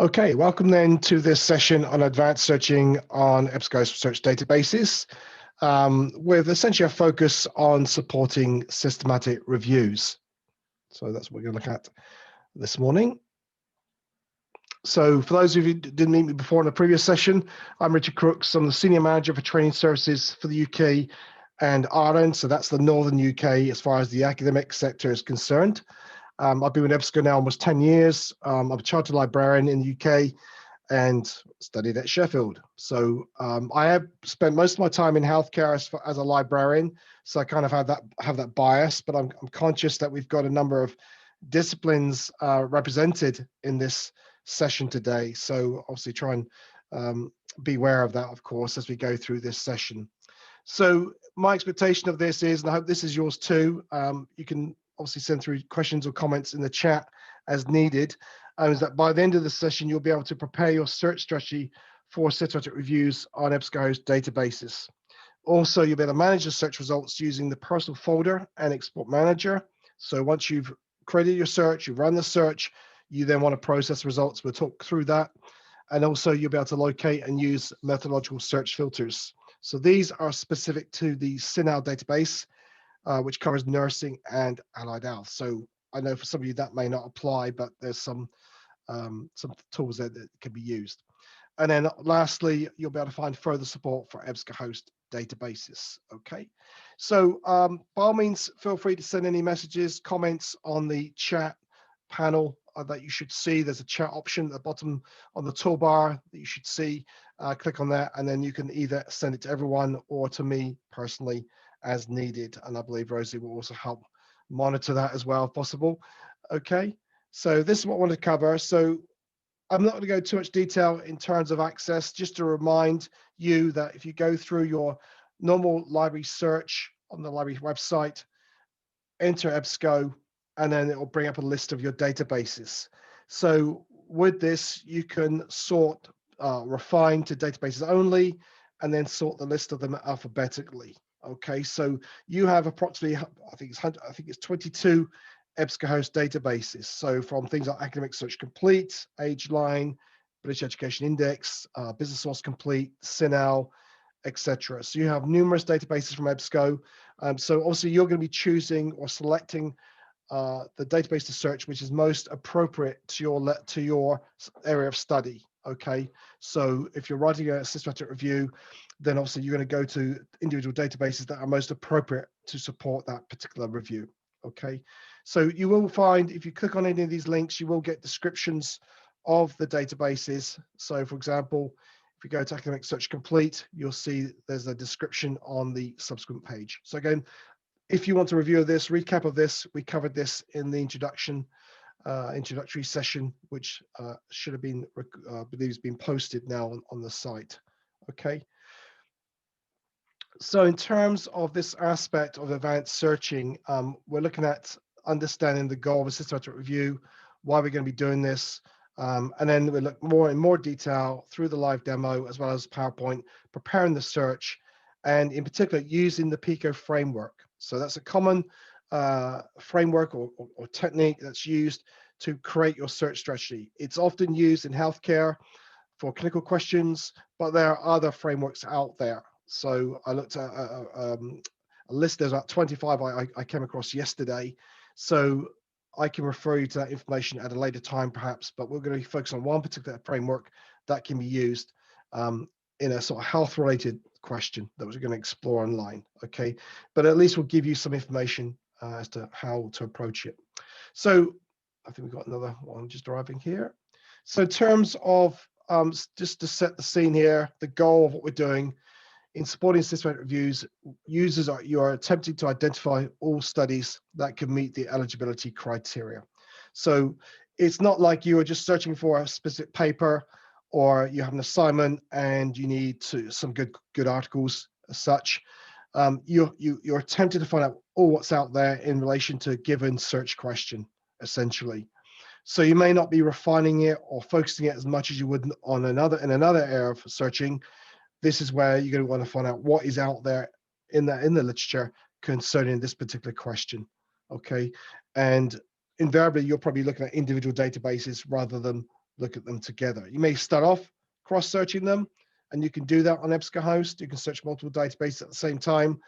Okay, welcome then to this session on advanced searching on EBSCO search databases, with essentially a focus on supporting systematic reviews. So that's what we're going to look at this morning. So for those of you who didn't meet me before in the previous session, I'm Richard Crooks. I'm the Senior Manager for Training Services for the UK and Ireland. So that's the Northern UK as far as the academic sector is concerned. I've been with EBSCO now almost 10 years. I'm a chartered librarian in the UK and studied at Sheffield. So I have spent most of my time in healthcare as a librarian. So I kind of have that bias, but I'm conscious that we've got a number of disciplines represented in this session today. So obviously try and be aware of that, of course, as we go through this session. So my expectation of this is, and I hope this is yours too, you can obviously send through questions or comments in the chat as needed, is that by the end of the session, you'll be able to prepare your search strategy for systematic reviews on EBSCO's databases. Also, you'll be able to manage the search results using the personal folder and export manager. So once you've created your search, you've run the search, you then want to process results. We'll talk through that. And also you'll be able to locate and use methodological search filters. So these are specific to the CINAHL database, which covers nursing and allied health. So I know for some of you that may not apply, but there's some tools there that can be used. And then lastly, you'll be able to find further support for EBSCO host databases. Okay, so by all means, feel free to send any messages, comments on the chat panel that you should see. There's a chat option at the bottom on the toolbar that you should see. Click on that, and then you can either send it to everyone or to me personally as needed. And I believe Rosie will also help monitor that as well if possible. Okay, so this is what I want to cover. So I'm not going to go too much detail in terms of access, just to remind you that if you go through your normal library search on the library website, enter EBSCO, and then it will bring up a list of your databases. So with this, you can sort, refine to databases only, and then sort the list of them alphabetically. Okay, so you have approximately, I think it's 22 EBSCO host databases. So from things like Academic Search Complete, AgeLine, British Education Index, Business Source Complete, CINAHL, etc. So you have numerous databases from EBSCO. So obviously you're going to be choosing or selecting the database to search which is most appropriate to your area of study. Okay, so if you're writing a systematic review, then obviously you're going to go to individual databases that are most appropriate to support that particular review. Okay, so you will find if you click on any of these links, you will get descriptions of the databases. So for example, if you go to Academic Search Complete, you'll see there's a description on the subsequent page. So again, if you want a review of this, recap of this, we covered this in the introductory session, which should have been, I believe, has been posted now on the site. Okay. So in terms of this aspect of advanced searching, we're looking at understanding the goal of a systematic review, why we're going to be doing this, and then we'll look in more detail through the live demo as well as PowerPoint, preparing the search, and in particular using the PICO framework. So that's a common framework or technique that's used to create your search strategy. It's often used in healthcare for clinical questions, but there are other frameworks out there. So I looked at a list, there's about 25 I came across yesterday. So I can refer you to that information at a later time perhaps, but we're going to focus on one particular framework that can be used in a sort of health related question that we're going to explore online. Okay, but at least we'll give you some information as to how to approach it. So I think we've got another one just arriving here. So in terms of just to set the scene here, the goal of what we're doing in supporting systematic reviews, you are attempting to identify all studies that can meet the eligibility criteria. So it's not like you are just searching for a specific paper or you have an assignment and you need some good articles as such. You're attempting to find out all what's out there in relation to a given search question, essentially. So you may not be refining it or focusing it as much as you would on another area of searching. This is where you're going to want to find out what is out there in the literature concerning this particular question. Okay, and invariably you're probably looking at individual databases rather than look at them together. You may start off cross-searching them, and you can do that on EBSCOhost. You can search multiple databases at the same time,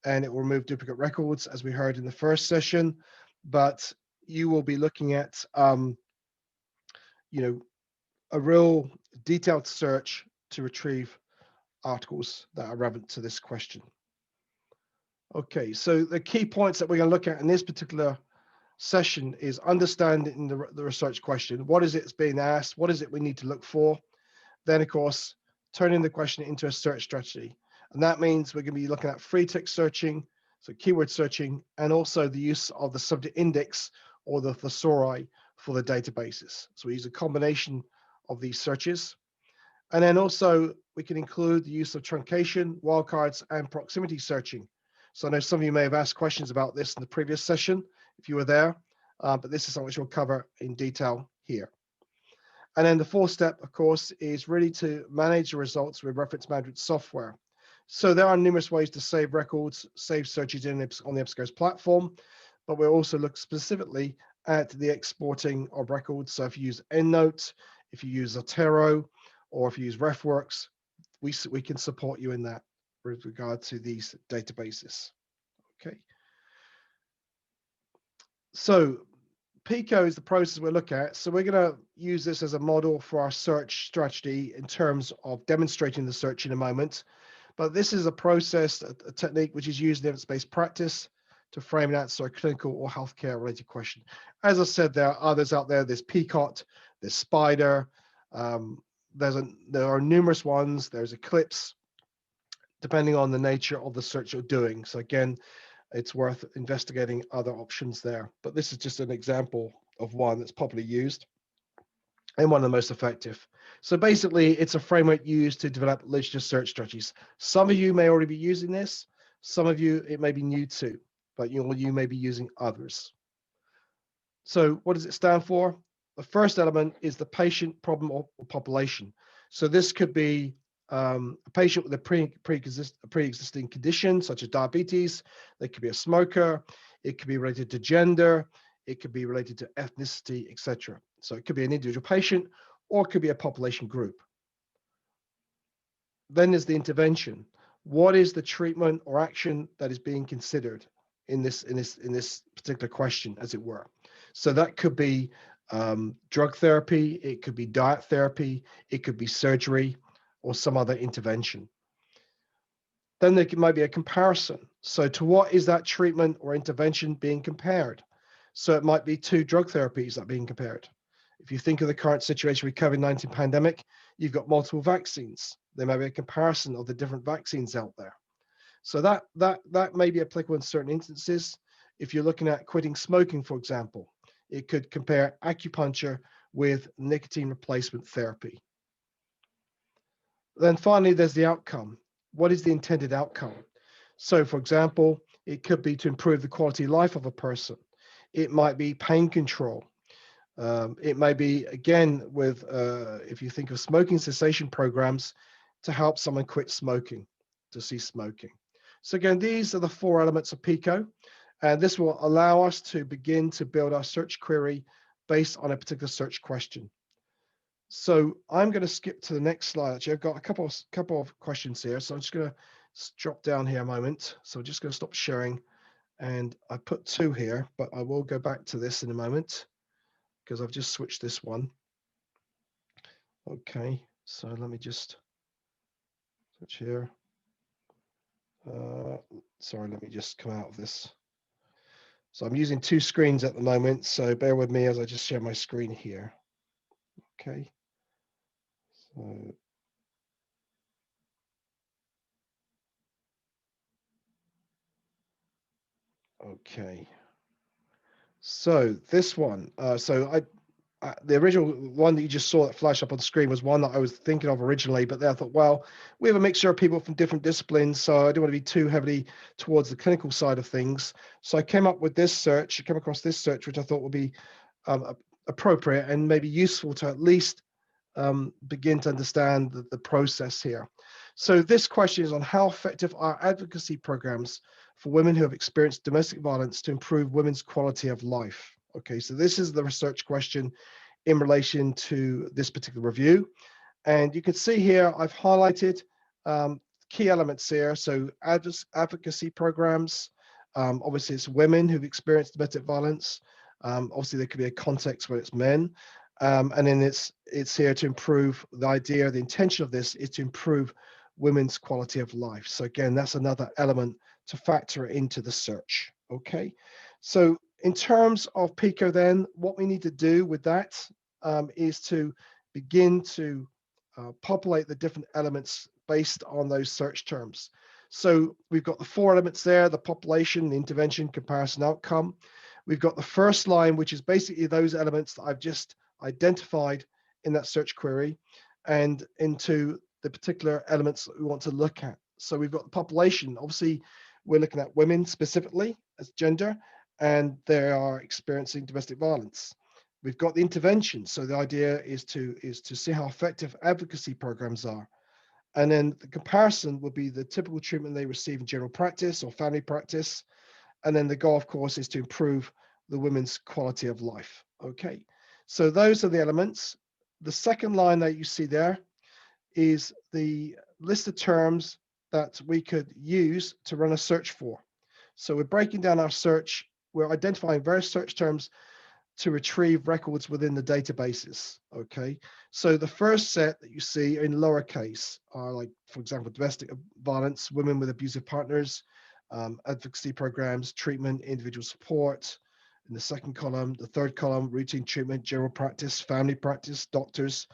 and it will remove duplicate records, as we heard in the first session. But you will be looking at, a real detailed search to retrieve articles that are relevant to this question. Okay, so the key points that we're going to look at in this particular session is understanding the research question. What is it that's being asked? What is it we need to look for? Then, of course, turning the question into a search strategy. And that means we're going to be looking at free text searching, so keyword searching, and also the use of the subject index or the thesauri for the databases. So we use a combination of these searches. And then also we can include the use of truncation, wildcards, and proximity searching. So I know some of you may have asked questions about this in the previous session, if you were there, but this is something which we'll cover in detail here. And then the fourth step, of course, is really to manage the results with reference management software. So there are numerous ways to save records, save searches on the EBSCO's platform, but we'll also look specifically at the exporting of records. So if you use EndNote, if you use Zotero, or if you use RefWorks, we can support you in that with regard to these databases. Okay. So PICO is the process we'll look at. So we're going to use this as a model for our search strategy in terms of demonstrating the search in a moment. But this is a process, a technique which is used in evidence-based practice to frame and answer a clinical or healthcare related question. As I said, there are others out there. There's PICOT, there's Spider, there are numerous ones. There's Eclipse, depending on the nature of the search you're doing. So again, it's worth investigating other options there. But this is just an example of one that's popularly used and one of the most effective. So basically, it's a framework used to develop literature search strategies. Some of you may already be using this. Some of you, it may be new to, but you may be using others. So what does it stand for? The first element is the patient, problem, or population. So this could be a patient with a pre-existing condition, such as diabetes. They could be a smoker. It could be related to gender. It could be related to ethnicity, etc. So it could be an individual patient, or it could be a population group. Then there's the intervention. What is the treatment or action that is being considered in this particular question, as it were? So that could be drug therapy, it could be diet therapy, it could be surgery, or some other intervention. Then there might be a comparison. So to what is that treatment or intervention being compared? So it might be two drug therapies that are being compared. If you think of the current situation with COVID-19 pandemic, you've got multiple vaccines. There may be a comparison of the different vaccines out there. So that may be applicable in certain instances. If you're looking at quitting smoking, for example, it could compare acupuncture with nicotine replacement therapy. Then finally, there's the outcome. What is the intended outcome? So for example, it could be to improve the quality of life of a person. It might be pain control. It may be, again, with, if you think of smoking cessation programs, to help someone quit smoking, to cease smoking. So again, these are the four elements of PICO, and this will allow us to begin to build our search query based on a particular search question. So I'm going to skip to the next slide. Actually, I've got a couple of questions here, so I'm just going to drop down here a moment. So I'm just going to stop sharing, and I put two here, but I will go back to this in a moment because I've just switched this one. Okay, so let me just switch here. Sorry, let me just come out of this. So I'm using two screens at the moment, so bear with me as I just share my screen here. Okay. So okay. So this one, the original one that you just saw that flash up on the screen was one that I was thinking of originally, but then I thought, well, we have a mixture of people from different disciplines, so I don't want to be too heavily towards the clinical side of things. So I came up with this search, I came across this search, which I thought would be appropriate and maybe useful to at least begin to understand the process here. So this question is on how effective are advocacy programs for women who have experienced domestic violence to improve women's quality of life? Okay, so this is the research question. in relation to this particular review. And you can see here, I've highlighted key elements here. So advocacy programs, obviously it's women who've experienced domestic violence. Obviously there could be a context where it's men. And then it's here to improve the idea, the intention of this is to improve women's quality of life. So again, that's another element to factor into the search. Okay. So in terms of PICO then, what we need to do with that is to begin to populate the different elements based on those search terms. So we've got the 4 elements there: the population, the intervention, comparison, outcome. We've got the first line, which is basically those elements that I've just identified in that search query and into the particular elements that we want to look at. So we've got the population. Obviously, we're looking at women specifically as gender, and they are experiencing domestic violence. We've got the intervention. So the idea is to see how effective advocacy programs are. And then the comparison would be the typical treatment they receive in general practice or family practice. And then the goal, of course, is to improve the women's quality of life. Okay, so those are the elements. The second line that you see there is the list of terms that we could use to run a search for. So we're breaking down our search. We're identifying various search terms to retrieve records within the databases. Okay, so the first set that you see in lowercase are, like, for example, domestic violence, women with abusive partners, advocacy programs, treatment, individual support. In the second column, the third column, routine treatment, general practice, family practice, doctors,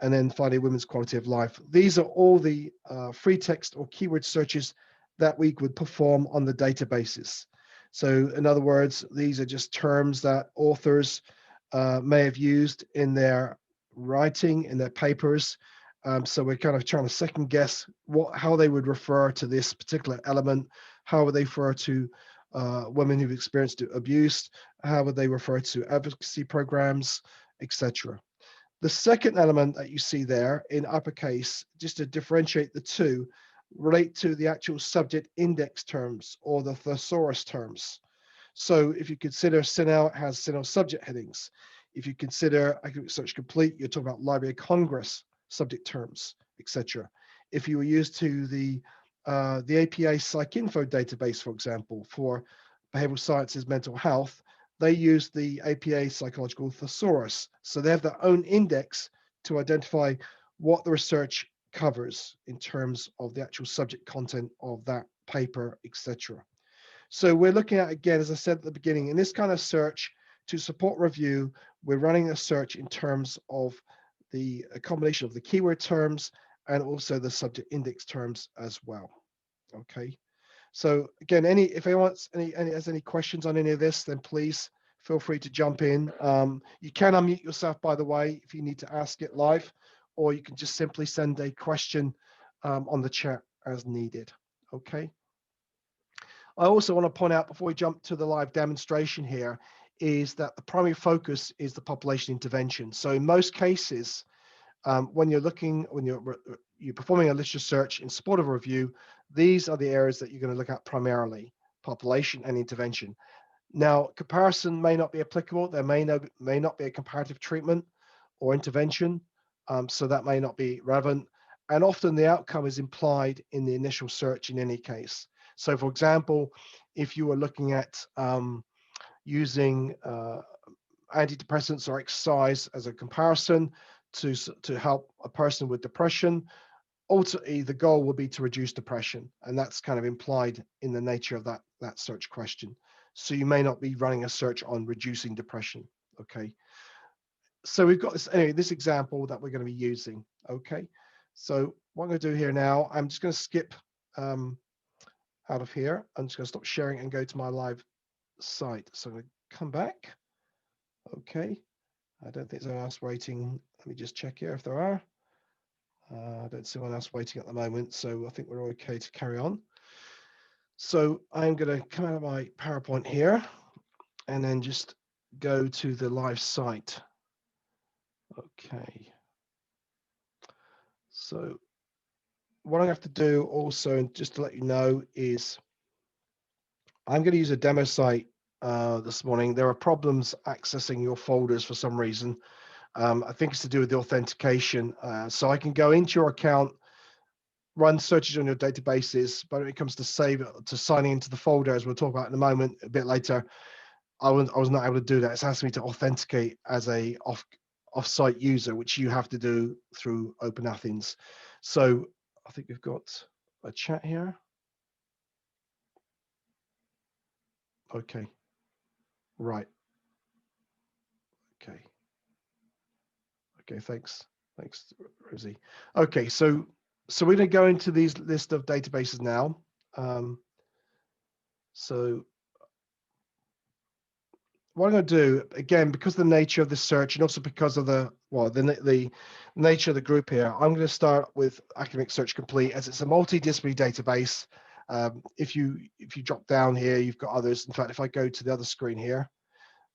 and then finally, women's quality of life. These are all the free text or keyword searches that we would perform on the databases. So in other words, these are just terms that authors may have used in their writing, in their papers. So we're kind of trying to second guess how they would refer to this particular element. How would they refer to women who've experienced abuse? How would they refer to advocacy programs, etc.? The second element that you see there in uppercase, just to differentiate the two, relate to the actual subject index terms or the thesaurus terms. So if you consider CINAHL, it has CINAHL subject headings. If you consider Academic Search Complete, you're talking about Library of Congress subject terms, etc. If you were used to the APA PsycInfo database, for example, for behavioral sciences, mental health, they use the APA Psychological Thesaurus. So they have their own index to identify what the research covers in terms of the actual subject content of that paper, etc. So we're looking at, again, as I said at the beginning, in this kind of search to support review, we're running a search in terms of the combination of the keyword terms and also the subject index terms as well. Okay. So again, if anyone has any questions on any of this, then please feel free to jump in. You can unmute yourself, by the way, if you need to ask it live, or you can just simply send a question on the chat as needed. Okay. I also want to point out before we jump to the live demonstration here is that the primary focus is the population intervention. So in most cases, when you're performing a literature search in support of a review, these are the areas that you're going to look at primarily: population and intervention. Now, comparison may not be applicable. There may not be a comparative treatment or intervention, so that may not be relevant. And often the outcome is implied in the initial search in any case. So for example, if you were looking at using antidepressants or exercise as a comparison to help a person with depression, ultimately the goal will be to reduce depression, and that's kind of implied in the nature of that search question. So you may not be running a search on reducing depression. Okay, so we've got this example that we're going to be using. Okay, so what I'm going to do here now, I'm just going to skip out of here. I'm just going to stop sharing and go to my live site. So I'm going to come back. Okay, I don't think there's anyone else waiting. Let me just check here if there are. I don't see anyone else waiting at the moment, so I think we're okay to carry on. So I'm going to come out of my PowerPoint here and then just go to the live site. Okay. So what I have to do also, just to let you know, is I'm going to use a demo site this morning. There are problems accessing your folders for some reason. I think it's to do with the authentication. So I can go into your account, run searches on your databases, but when it comes to signing into the folder, as we'll talk about in a moment, a bit later, I was not able to do that. It's asking me to authenticate as a off-site user, which you have to do through Open Athens. So I think we've got a chat here. Okay. Right. Okay. Okay. Thanks, Rosie. Okay. So we're going to go into these list of databases now. So what I'm going to do, again, because of the nature of the search and also because of the nature of the group here, I'm going to start with Academic Search Complete, as it's a multidisciplinary database. If you drop down here, you've got others. In fact, if I go to the other screen here,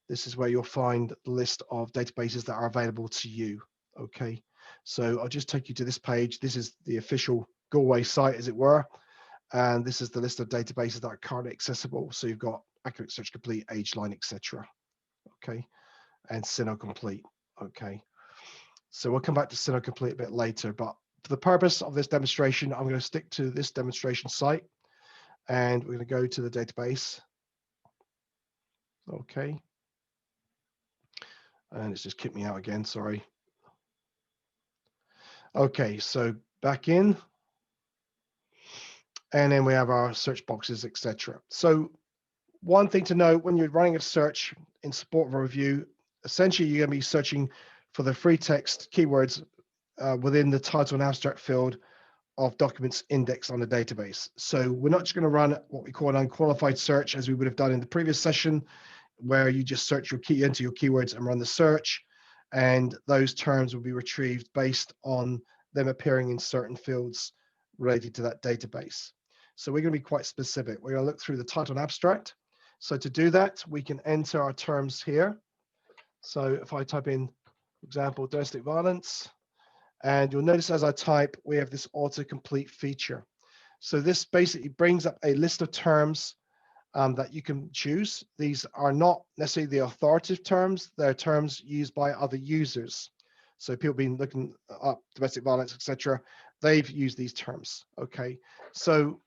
this is where you'll find the list of databases that are available to you. Okay, so I'll just take you to this page. This is the official Galway site, as it were, and this is the list of databases that are currently accessible. So you've got Academic Search Complete, AgeLine, etc. Okay, and Sino Complete. Okay, so we'll come back to Sino Complete a bit later, but for the purpose of this demonstration, I'm going to stick to this demonstration site, and we're going to go to the database. Okay, and it's just kicked me out again, sorry. Okay, so back in, and then we have our search boxes, etc. So one thing to note when you're running a search in support of a review, essentially you're going to be searching for the free text keywords within the title and abstract field of documents indexed on the database. So we're not just going to run what we call an unqualified search, as we would have done in the previous session, where you just search your key into your keywords and run the search, and those terms will be retrieved based on them appearing in certain fields related to that database. So we're going to be quite specific. We're going to look through the title and abstract. So to do that, we can enter our terms here. So if I type in, for example, domestic violence, and you'll notice as I type, we have this autocomplete feature. So this basically brings up a list of terms that you can choose. These are not necessarily the authoritative terms. They're terms used by other users. So people been looking up domestic violence, etc. They've used these terms. Okay. So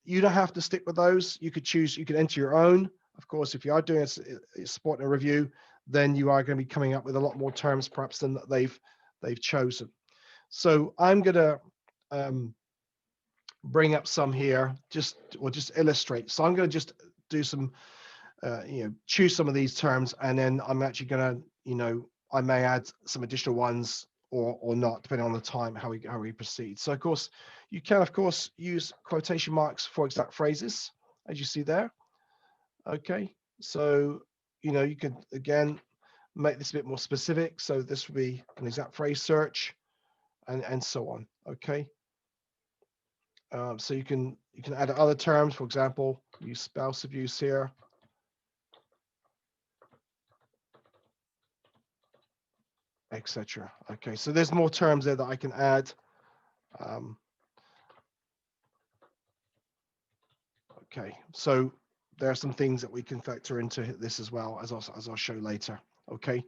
you don't have to stick with those. You could choose, you can enter your own. Of course, if you are doing a support and a review, then you are going to be coming up with a lot more terms perhaps than they've chosen. So I'm going to bring up some here, just illustrate. So I'm going to just do some, choose some of these terms, and then I'm actually going to, I may add some additional ones or not, depending on the time, how we proceed. So of course, you can of course use quotation marks for exact phrases, as you see there. Okay, so you can again make this a bit more specific. So this would be an exact phrase search, and so on. Okay. So you can add other terms, for example, use spouse abuse here. Etc. Okay, so there's more terms there that I can add. Okay, so there are some things that we can factor into this as well, as I'll show later. Okay.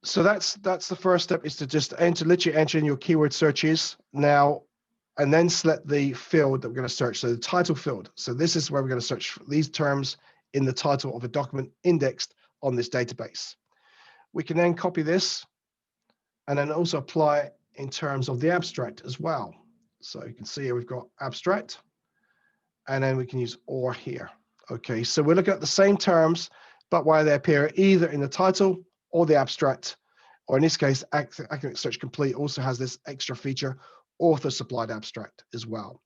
So that's the first step, is to just literally enter in your keyword searches now, and then select the field that we're going to search. So the title field. So this is where we're going to search for these terms in the title of a document indexed on this database. We can then copy this and then also apply it in terms of the abstract as well. So you can see here we've got abstract, and then we can use or here. Okay, so we're looking at the same terms, but where they appear either in the title or the abstract, or in this case, Academic Search Complete also has this extra feature, author supplied abstract as well.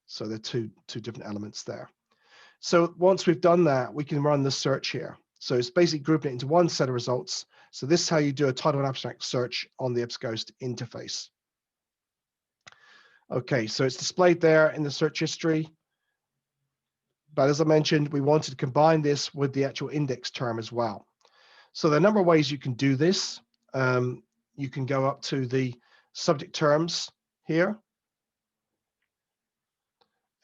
So there are two different elements there. So once we've done that, we can run the search here. So it's basically grouping it into one set of results. So this is how you do a title and abstract search on the EBSCO interface. Okay, so it's displayed there in the search history. But as I mentioned, we wanted to combine this with the actual index term as well. So there are a number of ways you can do this. You can go up to the subject terms here,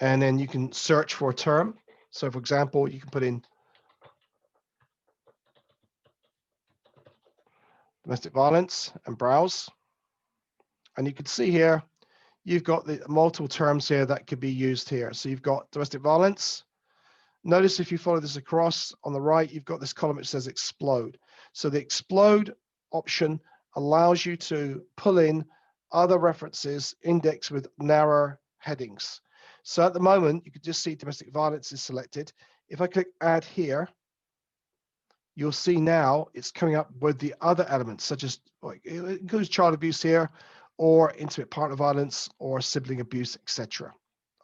and then you can search for a term. So for example, you can put in domestic violence, and browse. And you can see here, you've got the multiple terms here that could be used here. So you've got domestic violence. Notice if you follow this across on the right, you've got this column that says explode. So the explode option allows you to pull in other references indexed with narrow headings. So at the moment, you can just see domestic violence is selected. If I click add here, you'll see now it's coming up with the other elements, such as like, it includes child abuse here, or intimate partner violence, or sibling abuse, etc.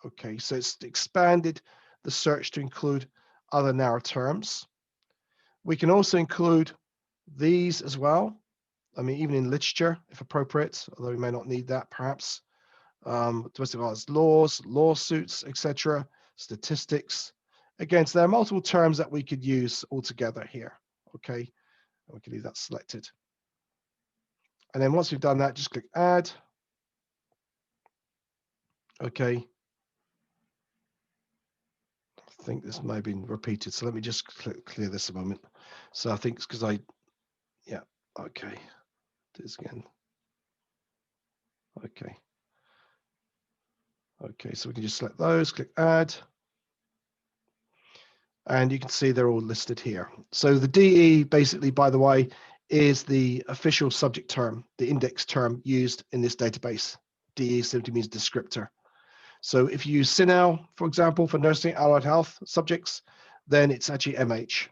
Okay, so it's expanded the search to include other narrow terms. We can also include these as well. I mean, even in literature, if appropriate, although we may not need that perhaps. Domestic violence laws, lawsuits, etc., statistics. Again, so there are multiple terms that we could use altogether here. Okay, and we can leave that selected. And then once we've done that, just click add. Okay. I think this may have been repeated, so let me just clear this a moment. So I think it's because yeah, okay, do this again. Okay, so we can just select those, click add, and you can see they're all listed here. So the DE, basically, by the way, is the official subject term, the index term used in this database. DE simply means descriptor. So if you use CINAHL, for example, for nursing allied health subjects, then it's actually MH.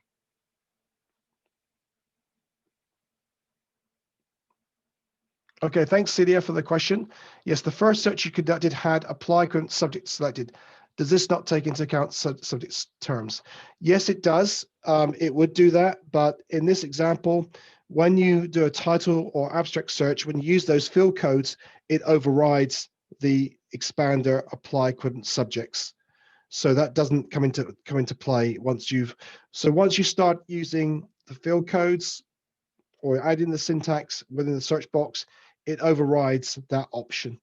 Okay, thanks, Celia, for the question. Yes, the first search you conducted had apply current subject selected. Does this not take into account subject terms? Yes, it does. It would do that, but in this example, when you do a title or abstract search, when you use those field codes, it overrides the expander apply current subjects. So that doesn't come into play once you start using the field codes or adding the syntax within the search box, it overrides that option.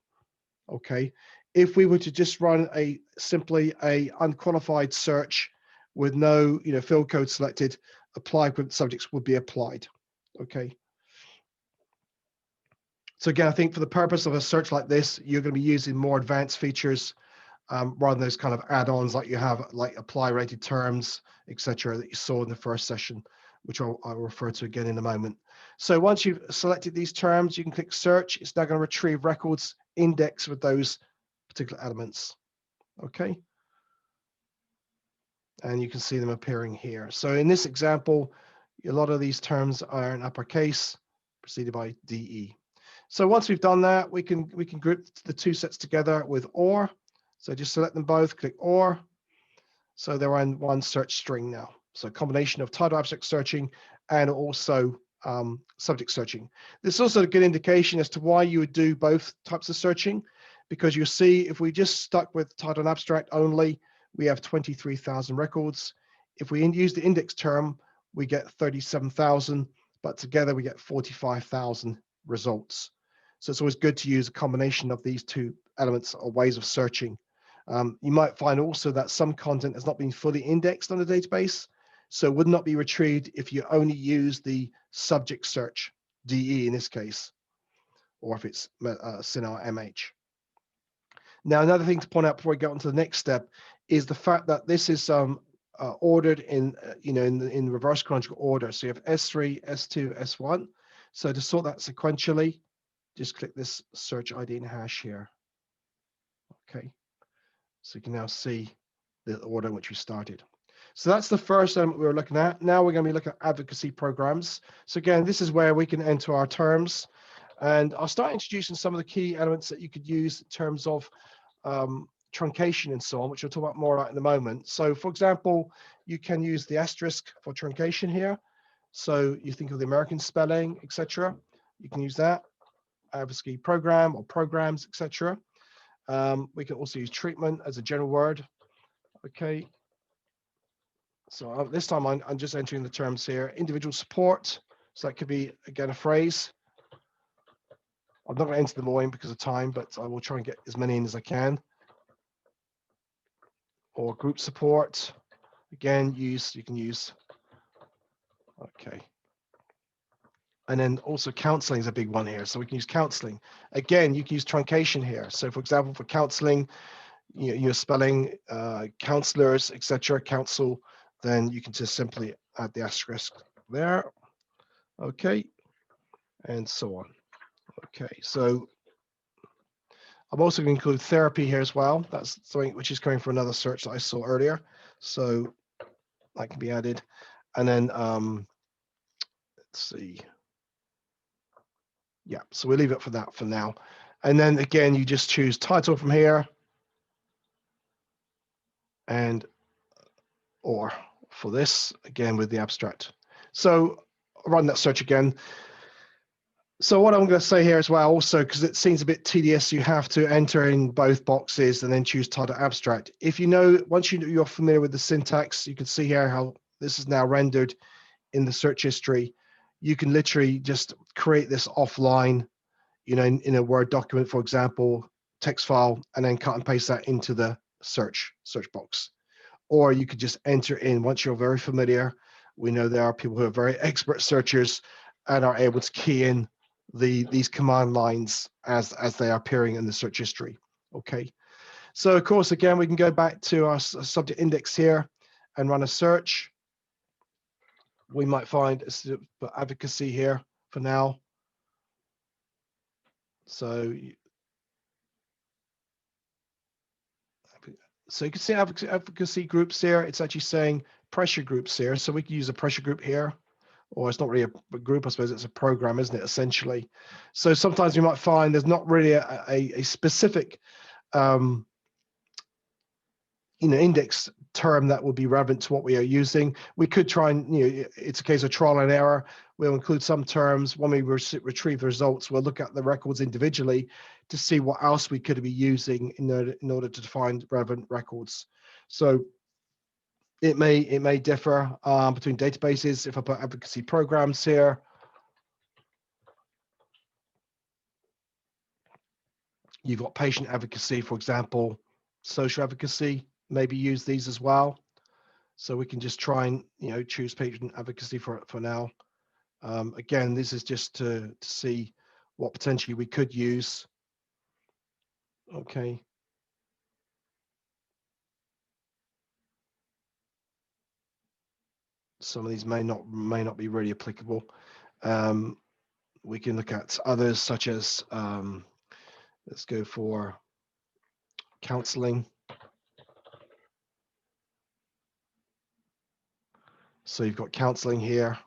Okay. If we were to just run simply a unqualified search with no field code selected, apply current subjects would be applied. Okay. So again, I think for the purpose of a search like this, you're going to be using more advanced features rather than those kind of add-ons like you have, like apply rated terms, etc., that you saw in the first session, which I'll refer to again in a moment. So once you've selected these terms, you can click search. It's now going to retrieve records indexed with those particular elements. Okay. And you can see them appearing here. So in this example, a lot of these terms are in uppercase, preceded by DE. So once we've done that, we can group the two sets together with OR. So just select them both, click OR. So they're in one search string now. So a combination of title abstract searching and also subject searching. This is also a good indication as to why you would do both types of searching, because you see if we just stuck with title and abstract only, we have 23,000 records. If we use the index term, we get 37,000, but together we get 45,000 results. So it's always good to use a combination of these two elements or ways of searching. You might find also that some content has not been fully indexed on the database, so it would not be retrieved if you only use the subject search, DE in this case, or if it's CINAHL MH. Now, another thing to point out before we get on to the next step is the fact that this is ordered in in reverse chronological order. So you have S3, S2, S1. So to sort that sequentially, just click this search ID and hash here. Okay. So you can now see the order in which we started. So that's the first element we were looking at. Now we're going to be looking at advocacy programs. So again, this is where we can enter our terms. And I'll start introducing some of the key elements that you could use in terms of truncation and so on, which I'll talk about more about in a moment. So for example, you can use the asterisk for truncation here. So you think of the American spelling, etc. You can use that. Advocacy program or programs, etc. We can also use treatment as a general word. Okay. So this time I'm just entering the terms here. Individual support. So that could be, again, a phrase. I'm not going to enter them all in because of time, but I will try and get as many in as I can. Or group support. Again, you can use. Okay. And then also counseling is a big one here. So we can use counseling. Again, you can use truncation here. So for example, for counseling, you're spelling counselors, etc., counsel, then you can just simply add the asterisk there. Okay, and so on. Okay, so I'm also going to include therapy here as well. That's something which is coming from another search that I saw earlier. So that can be added. And then let's see. Yeah, so we'll leave it for that for now. And then again, you just choose title from here and or for this, again with the abstract. So I'll run that search again. So what I'm going to say here as well, also, because it seems a bit tedious, you have to enter in both boxes and then choose title abstract. If you know, once you're familiar with the syntax, you can see here how this is now rendered in the search history. You can literally just create this offline, in a Word document, for example, text file, and then cut and paste that into the search box. Or you could just enter in, once you're very familiar, we know there are people who are very expert searchers and are able to key in these command lines as they are appearing in the search history. Okay, so of course, again, we can go back to our subject index here and run a search. We might find advocacy here for now. So you can see advocacy groups here. It's actually saying pressure groups here. So we can use a pressure group here, or it's not really a group, I suppose it's a program, isn't it, essentially? So sometimes you might find there's not really a specific index term that will be relevant to what we are using. We could try and, it's a case of trial and error. We'll include some terms. When we retrieve the results, we'll look at the records individually to see what else we could be using in order to find relevant records. So it may differ between databases. If I put advocacy programs here, you've got patient advocacy, for example, social advocacy, maybe use these as well. So we can just try and, choose patient advocacy for now. Again, this is just to see what potentially we could use. Okay. Some of these may not be really applicable. We can look at others such as, let's go for counseling. So you've got counseling here,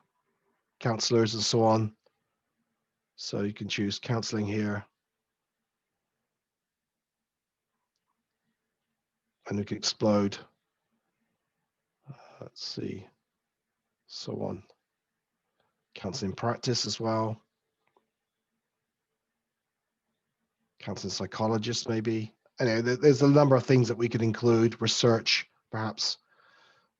counselors and so on. So you can choose counseling here. And we can explode. Let's see, so on. Counseling practice as well. Counseling psychologist, maybe. Anyway, there's a number of things that we could include, research, perhaps.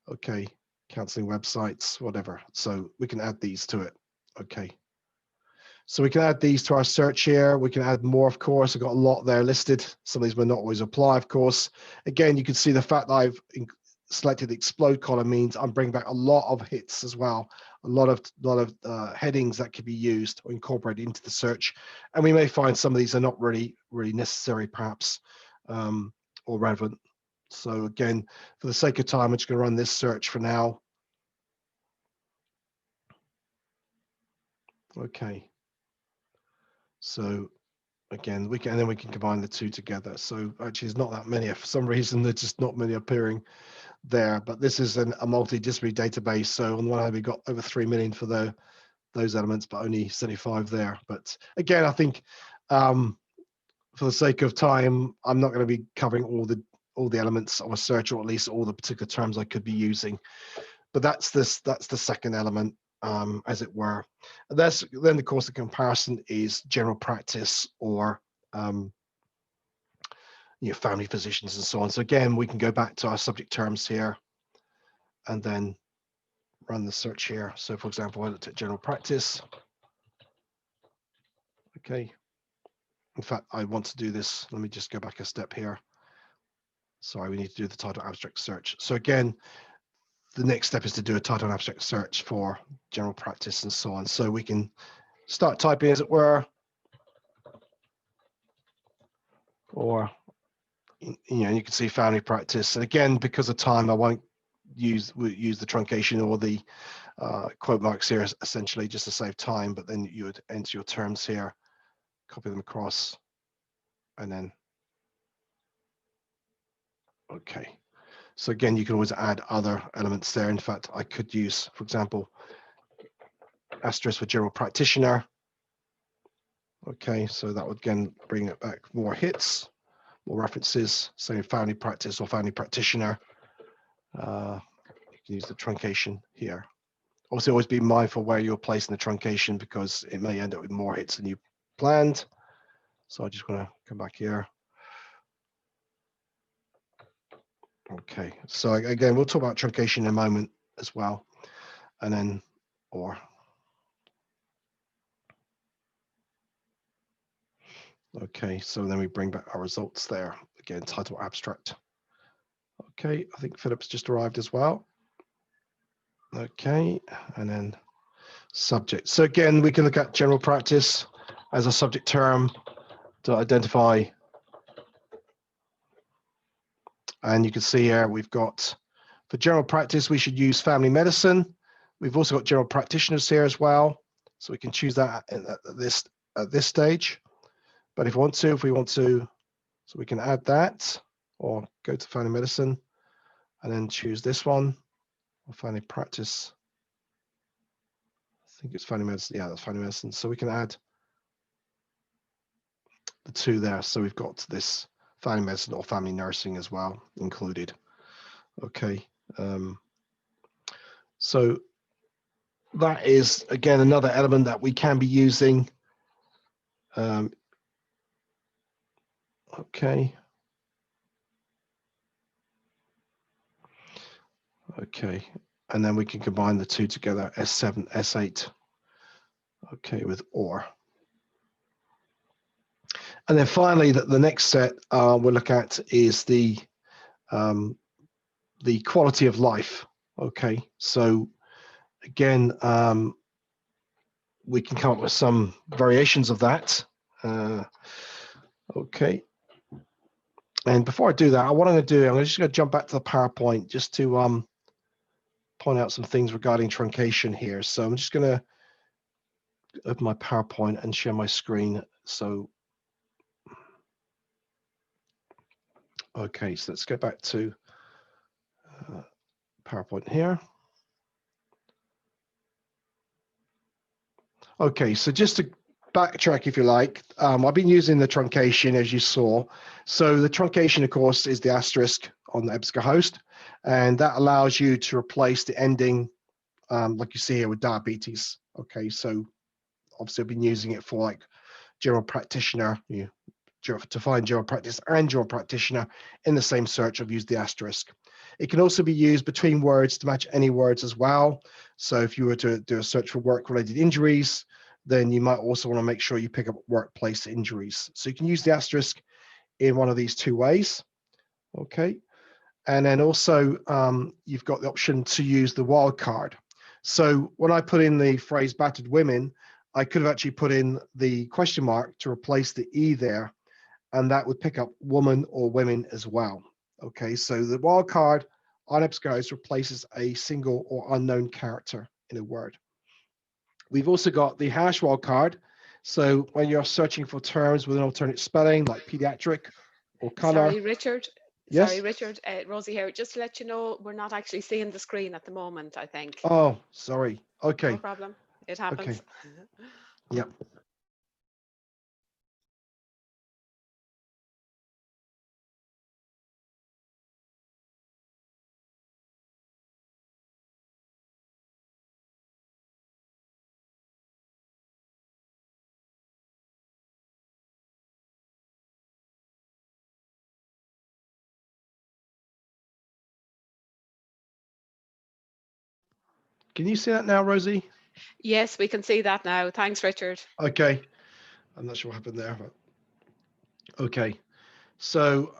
Okay, counseling websites, whatever. So we can add these to it. Okay. So we can add these to our search here. We can add more, of course. I've got a lot there listed. Some of these will not always apply, of course. Again, you can see the fact that I've selected the explode column means I'm bringing back a lot of hits as well. A lot of headings that could be used or incorporated into the search. And we may find some of these are not really necessary, perhaps, or relevant. So again, for the sake of time, I'm just going to run this search for now. Okay. So again, we can combine the two together. So actually, there's not that many. For some reason, there's just not many appearing there. But this is a multidisciplinary database. So on the one hand, we've got over 3 million for those elements, but only 75 there. But again, I think for the sake of time, I'm not going to be covering all the elements of a search, or at least all the particular terms I could be using. But that's the second element, as it were. Then of course the comparison is general practice or family physicians and so on. So again, we can go back to our subject terms here and then run the search here. So for example, I looked at general practice. Okay. In fact, I want to do this. Let me just go back a step here. Sorry, we need to do the title abstract search. So again, the next step is to do a title abstract search for general practice and so on. So we can start typing, as it were, or you can see family practice. And again, because of time, I won't use the truncation or the quote marks here, essentially just to save time. But then you would enter your terms here, copy them across, and then okay. So again, you can always add other elements there. In fact, I could use, for example, asterisk for general practitioner. Okay, so that would again bring it back more hits, more references, say family practice or family practitioner. You can use the truncation here. Obviously, always be mindful where you're placing the truncation because it may end up with more hits than you planned. So I just want to come back here. Okay, so again, we'll talk about truncation in a moment as well. And then, or. Okay, so then we bring back our results there. Again, title abstract. Okay, I think Philip's just arrived as well. Okay, and then subject. So again, we can look at general practice as a subject term to identify. And you can see here we've got, for general practice, we should use family medicine. We've also got general practitioners here as well. So we can choose that at this stage. But if we want to, so we can add that or go to family medicine and then choose this one, or family practice. I think it's family medicine. Yeah, that's family medicine. So we can add the two there. So we've got this family medicine or family nursing as well included. Okay. So that is, again, another element that we can be using. Okay. Okay. And then we can combine the two together, S7, S8. Okay, with or. And then finally, the next set we'll look at is the quality of life. Okay, so again, we can come up with some variations of that. Okay, and before I do that, what I'm going to do, I'm just going to jump back to the PowerPoint just to point out some things regarding truncation here. So I'm just going to open my PowerPoint and share my screen. So, okay, so let's go back to PowerPoint here. Okay, so just to backtrack, if you like, I've been using the truncation, as you saw. So the truncation, of course, is the asterisk on the EBSCO host, and that allows you to replace the ending, like you see here with diabetes. Okay, so obviously I've been using it for like general practitioner, to find general practice and general practitioner in the same search. I've used the asterisk. It can also be used between words to match any words as well. So if you were to do a search for work-related injuries, then you might also want to make sure you pick up workplace injuries. So you can use the asterisk in one of these two ways. Okay. And then also you've got the option to use the wildcard. So when I put in the phrase battered women, I could have actually put in the question mark to replace the E there, and that would pick up woman or women as well. Okay, so the wildcard on EBSCO replaces a single or unknown character in a word. We've also got the hash wildcard. So when you're searching for terms with an alternate spelling like pediatric or color. Sorry, Richard. Yes? Sorry, Richard. Rosie here. Just to let you know, we're not actually seeing the screen at the moment, I think. Oh, sorry. Okay. No problem. It happens. Okay. Yep. Can you see that now, Rosie? Yes, we can see that now. Thanks, Richard. Okay. I'm not sure what happened there, but okay. So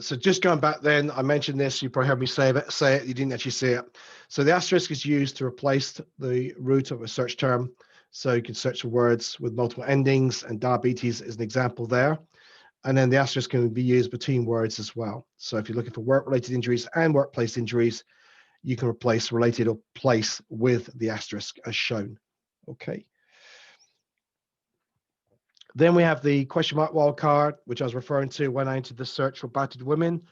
so just going back then, I mentioned this, you probably heard me say it, you didn't actually see it. So the asterisk is used to replace the root of a search term So you can search for words with multiple endings, and diabetes is an example there. And then the asterisk can be used between words as well. So if you're looking for work-related injuries and workplace injuries, you can replace related or place with the asterisk as shown. Okay. Then we have the question mark wildcard, which I was referring to when I entered the search for battered women.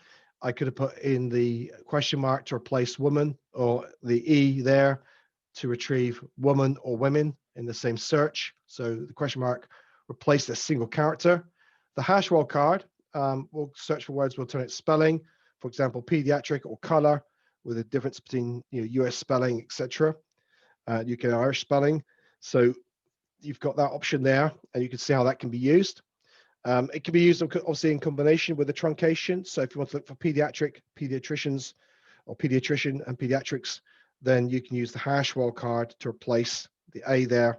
I could have put in the question mark to replace woman, or the E there to retrieve woman or women in the same search. So the question mark replaced a single character. The hash wildcard will search for words with alternate spelling, for example, pediatric or color, with a difference between US spelling, etc., UK and Irish spelling. So you've got that option there, and you can see how that can be used. It can be used obviously in combination with the truncation. So if you want to look for pediatricians, or pediatrician and pediatrics, then you can use the hash wildcard to replace the A there.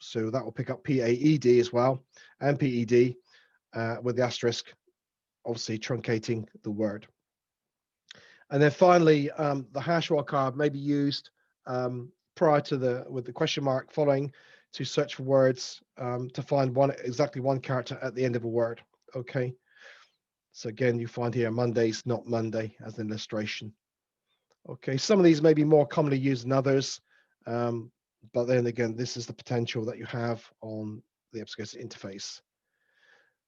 So that will pick up PAED as well, and PED with the asterisk, obviously truncating the word. And then finally, the hash wildcard may be used prior to with the question mark following to search for words to find exactly one character at the end of a word. Okay. So again, you find here Monday's not Monday as an illustration. Okay, some of these may be more commonly used than others, but then again, this is the potential that you have on the EBSCO interface.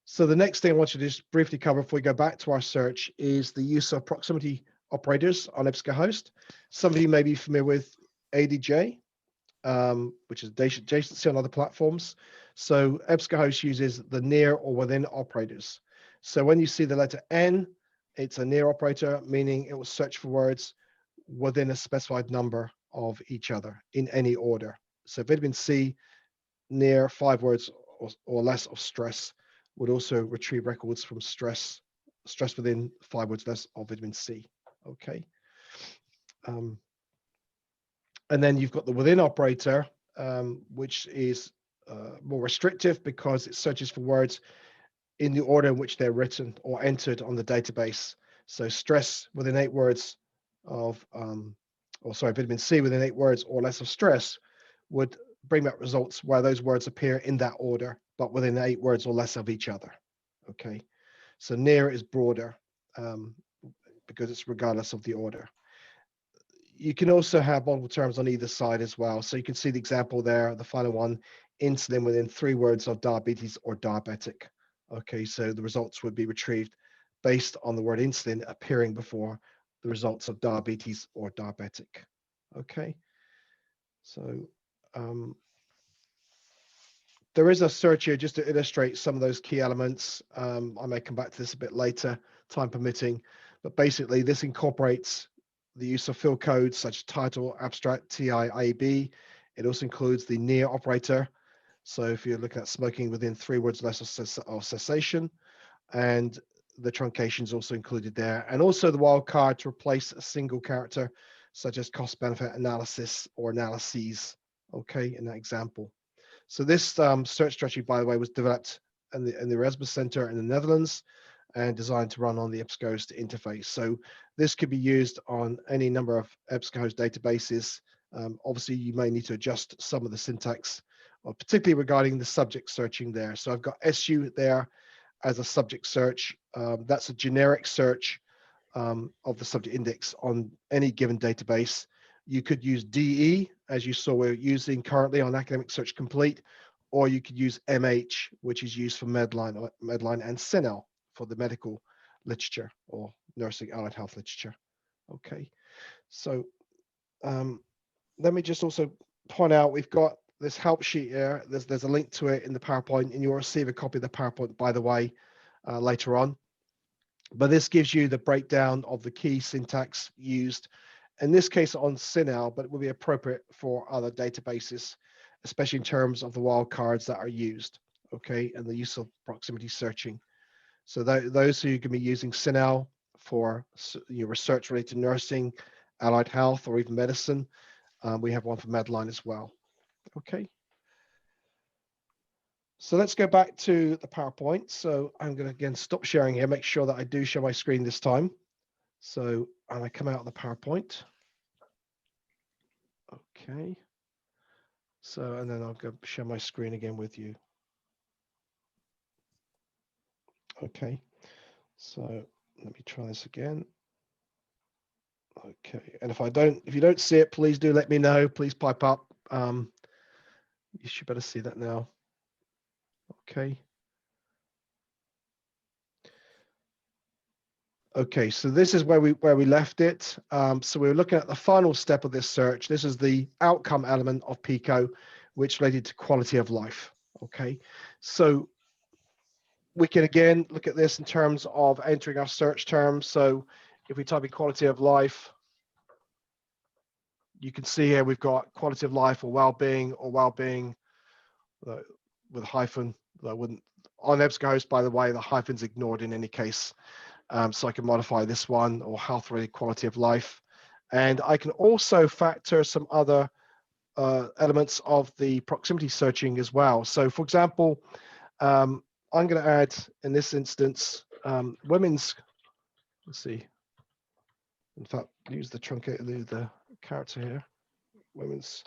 So the next thing I want you to just briefly cover before we go back to our search is the use of proximity operators on EBSCOhost. Some of you may be familiar with ADJ, which is adjacency on other platforms. So EBSCOhost uses the near or within operators. So when you see the letter N, it's a near operator, meaning it will search for words within a specified number of each other in any order. So vitamin C near 5 words or less of stress would also retrieve records from stress within 5 words less of vitamin C. Okay. And then you've got the within operator, which is more restrictive because it searches for words in the order in which they're written or entered on the database. So stress within 8 words of, vitamin C within 8 words or less of stress would bring back results where those words appear in that order, but within 8 words or less of each other. Okay. So near is broader because it's regardless of the order. You can also have multiple terms on either side as well. So you can see the example there, the final one, insulin within 3 words of diabetes or diabetic. Okay, so the results would be retrieved based on the word insulin appearing before the results of diabetes or diabetic. Okay, so there is a search here just to illustrate some of those key elements. I may come back to this a bit later, time permitting, but basically this incorporates the use of field codes such as title, abstract, TI, IAB. It also includes the near operator. So if you're looking at smoking within 3 words less of cessation, and the truncation is also included there. And also the wildcard to replace a single character, such as cost benefit analysis or analyses, okay, in that example. So this search strategy, by the way, was developed in the Erasmus Center in the Netherlands and designed to run on the EBSCOhost interface. So this could be used on any number of EBSCOhost databases. Obviously, you may need to adjust some of the syntax, particularly regarding the subject searching there. So I've got SU there as a subject search. That's a generic search of the subject index on any given database. You could use DE, as you saw we're using currently on Academic Search Complete, or you could use MH, which is used for Medline and CINAHL for the medical literature or nursing allied health literature. Okay, so let me just also point out we've got this help sheet here. There's a link to it in the PowerPoint, and you'll receive a copy of the PowerPoint, by the way, later on. But this gives you the breakdown of the key syntax used, in this case on CINAHL, but it will be appropriate for other databases, especially in terms of the wildcards that are used, okay, and the use of proximity searching. So those who can be using CINAHL for research related to nursing, allied health, or even medicine, we have one for Medline as well. Okay. So let's go back to the PowerPoint. So I'm going to again stop sharing here, make sure that I do show my screen this time. So, and I come out of the PowerPoint. Okay. So, and then I'll go share my screen again with you. Okay, so let me try this again. Okay, and if you don't see it, please do let me know. Please pipe up. You should better see that now. Okay. Okay, so this is where we left it. So we were looking at the final step of this search. This is the outcome element of PICO, which related to quality of life. Okay, so we can again look at this in terms of entering our search terms. So if we type in quality of life, you can see here we've got quality of life or well-being with a hyphen. I wouldn't on EBSCO host, by the way, the hyphen's ignored in any case. So I can modify this one, or health-related quality of life. And I can also factor some other elements of the proximity searching as well. So for example, I'm going to add, in this instance, women's, let's see, in fact, use the truncated, the character here, women's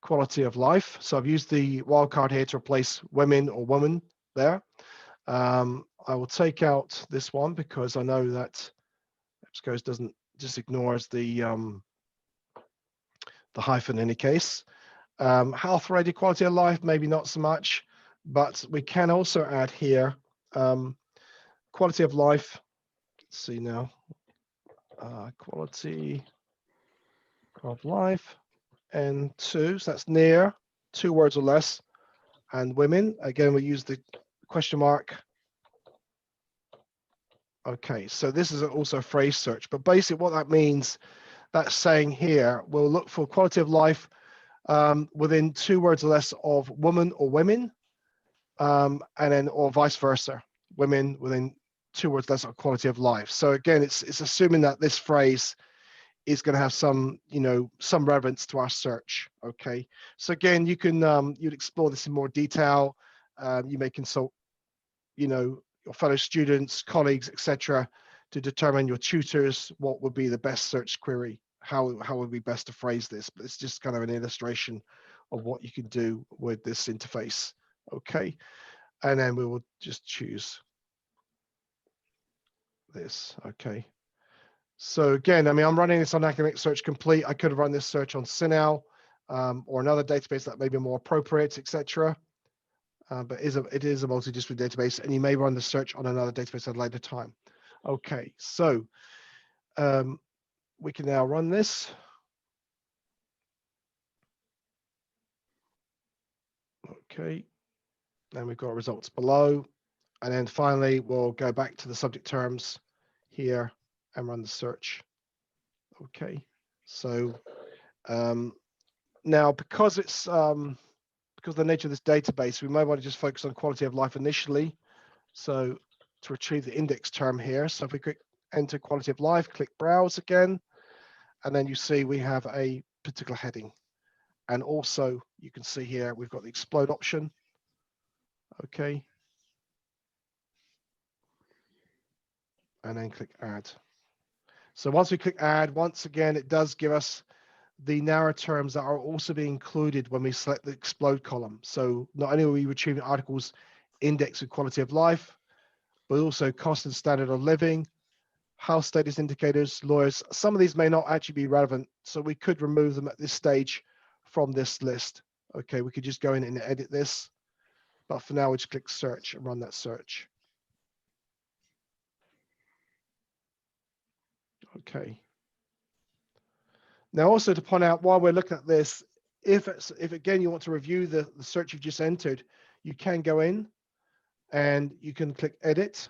quality of life. So I've used the wildcard here to replace women or woman there. I will take out this one because I know that EBSCO doesn't just ignores the hyphen in any case. Health-related quality of life, maybe not so much, but we can also add here quality of life. Let's see now, quality of life and two, so that's near 2 words or less, and women. Again, we use the question mark. Okay, so this is also a phrase search, but basically what that means, that's saying here, we'll look for quality of life within 2 words or less of woman or women, and then or vice versa, women within 2 words less of quality of life. So again, it's assuming that this phrase is going to have some, some relevance to our search. Okay, so again, you can you'd explore this in more detail. You may consult, your fellow students, colleagues, etc., to determine your tutors what would be the best search query. How would be best to phrase this? But it's just kind of an illustration of what you can do with this interface. Okay, and then we will just choose this. Okay. So again, I mean, I'm running this on Academic Search Complete. I could have run this search on CINAHL or another database that may be more appropriate, etc. But it is a multidisciplinary database, and you may run the search on another database at a later time. Okay, so we can now run this. Okay, and we've got results below. And then finally, we'll go back to the subject terms here and run the search. Okay, so now because it's because of the nature of this database, we might want to just focus on quality of life initially. So to retrieve the index term here, so if we click enter quality of life, click browse again, and then you see we have a particular heading. And also you can see here we've got the explode option. Okay. And then click add. So once we click add, once again, it does give us the narrow terms that are also being included when we select the explode column. So not only are we retrieving articles indexed with quality of life, but also cost and standard of living, house status indicators, lawyers. Some of these may not actually be relevant, so we could remove them at this stage from this list. Okay, we could just go in and edit this, but for now, we just click search and run that search. Okay. Now, also to point out, while we're looking at this, if again you want to review the search you've just entered, you can go in and you can click edit,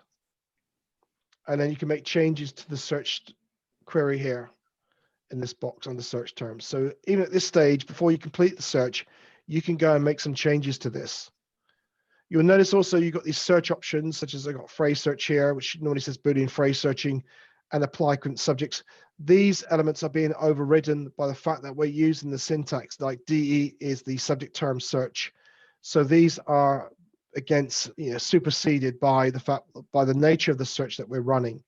and then you can make changes to the search query here in this box on the search terms. So even at this stage, before you complete the search, you can go and make some changes to this. You'll notice also you've got these search options, such as I've got phrase search here, which normally says Boolean phrase searching, and apply current subjects. These elements are being overridden by the fact that we're using the syntax like DE is the subject term search. So these are against, superseded by the nature of the search that we're running.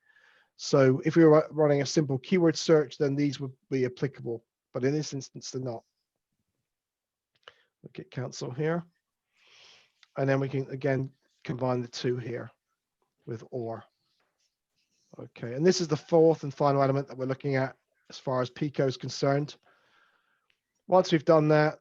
So if we were running a simple keyword search, then these would be applicable, but in this instance, they're not. Okay, cancel here. And then we can again combine the two here with OR. Okay, and this is the fourth and final element that we're looking at as far as PICO is concerned. Once we've done that,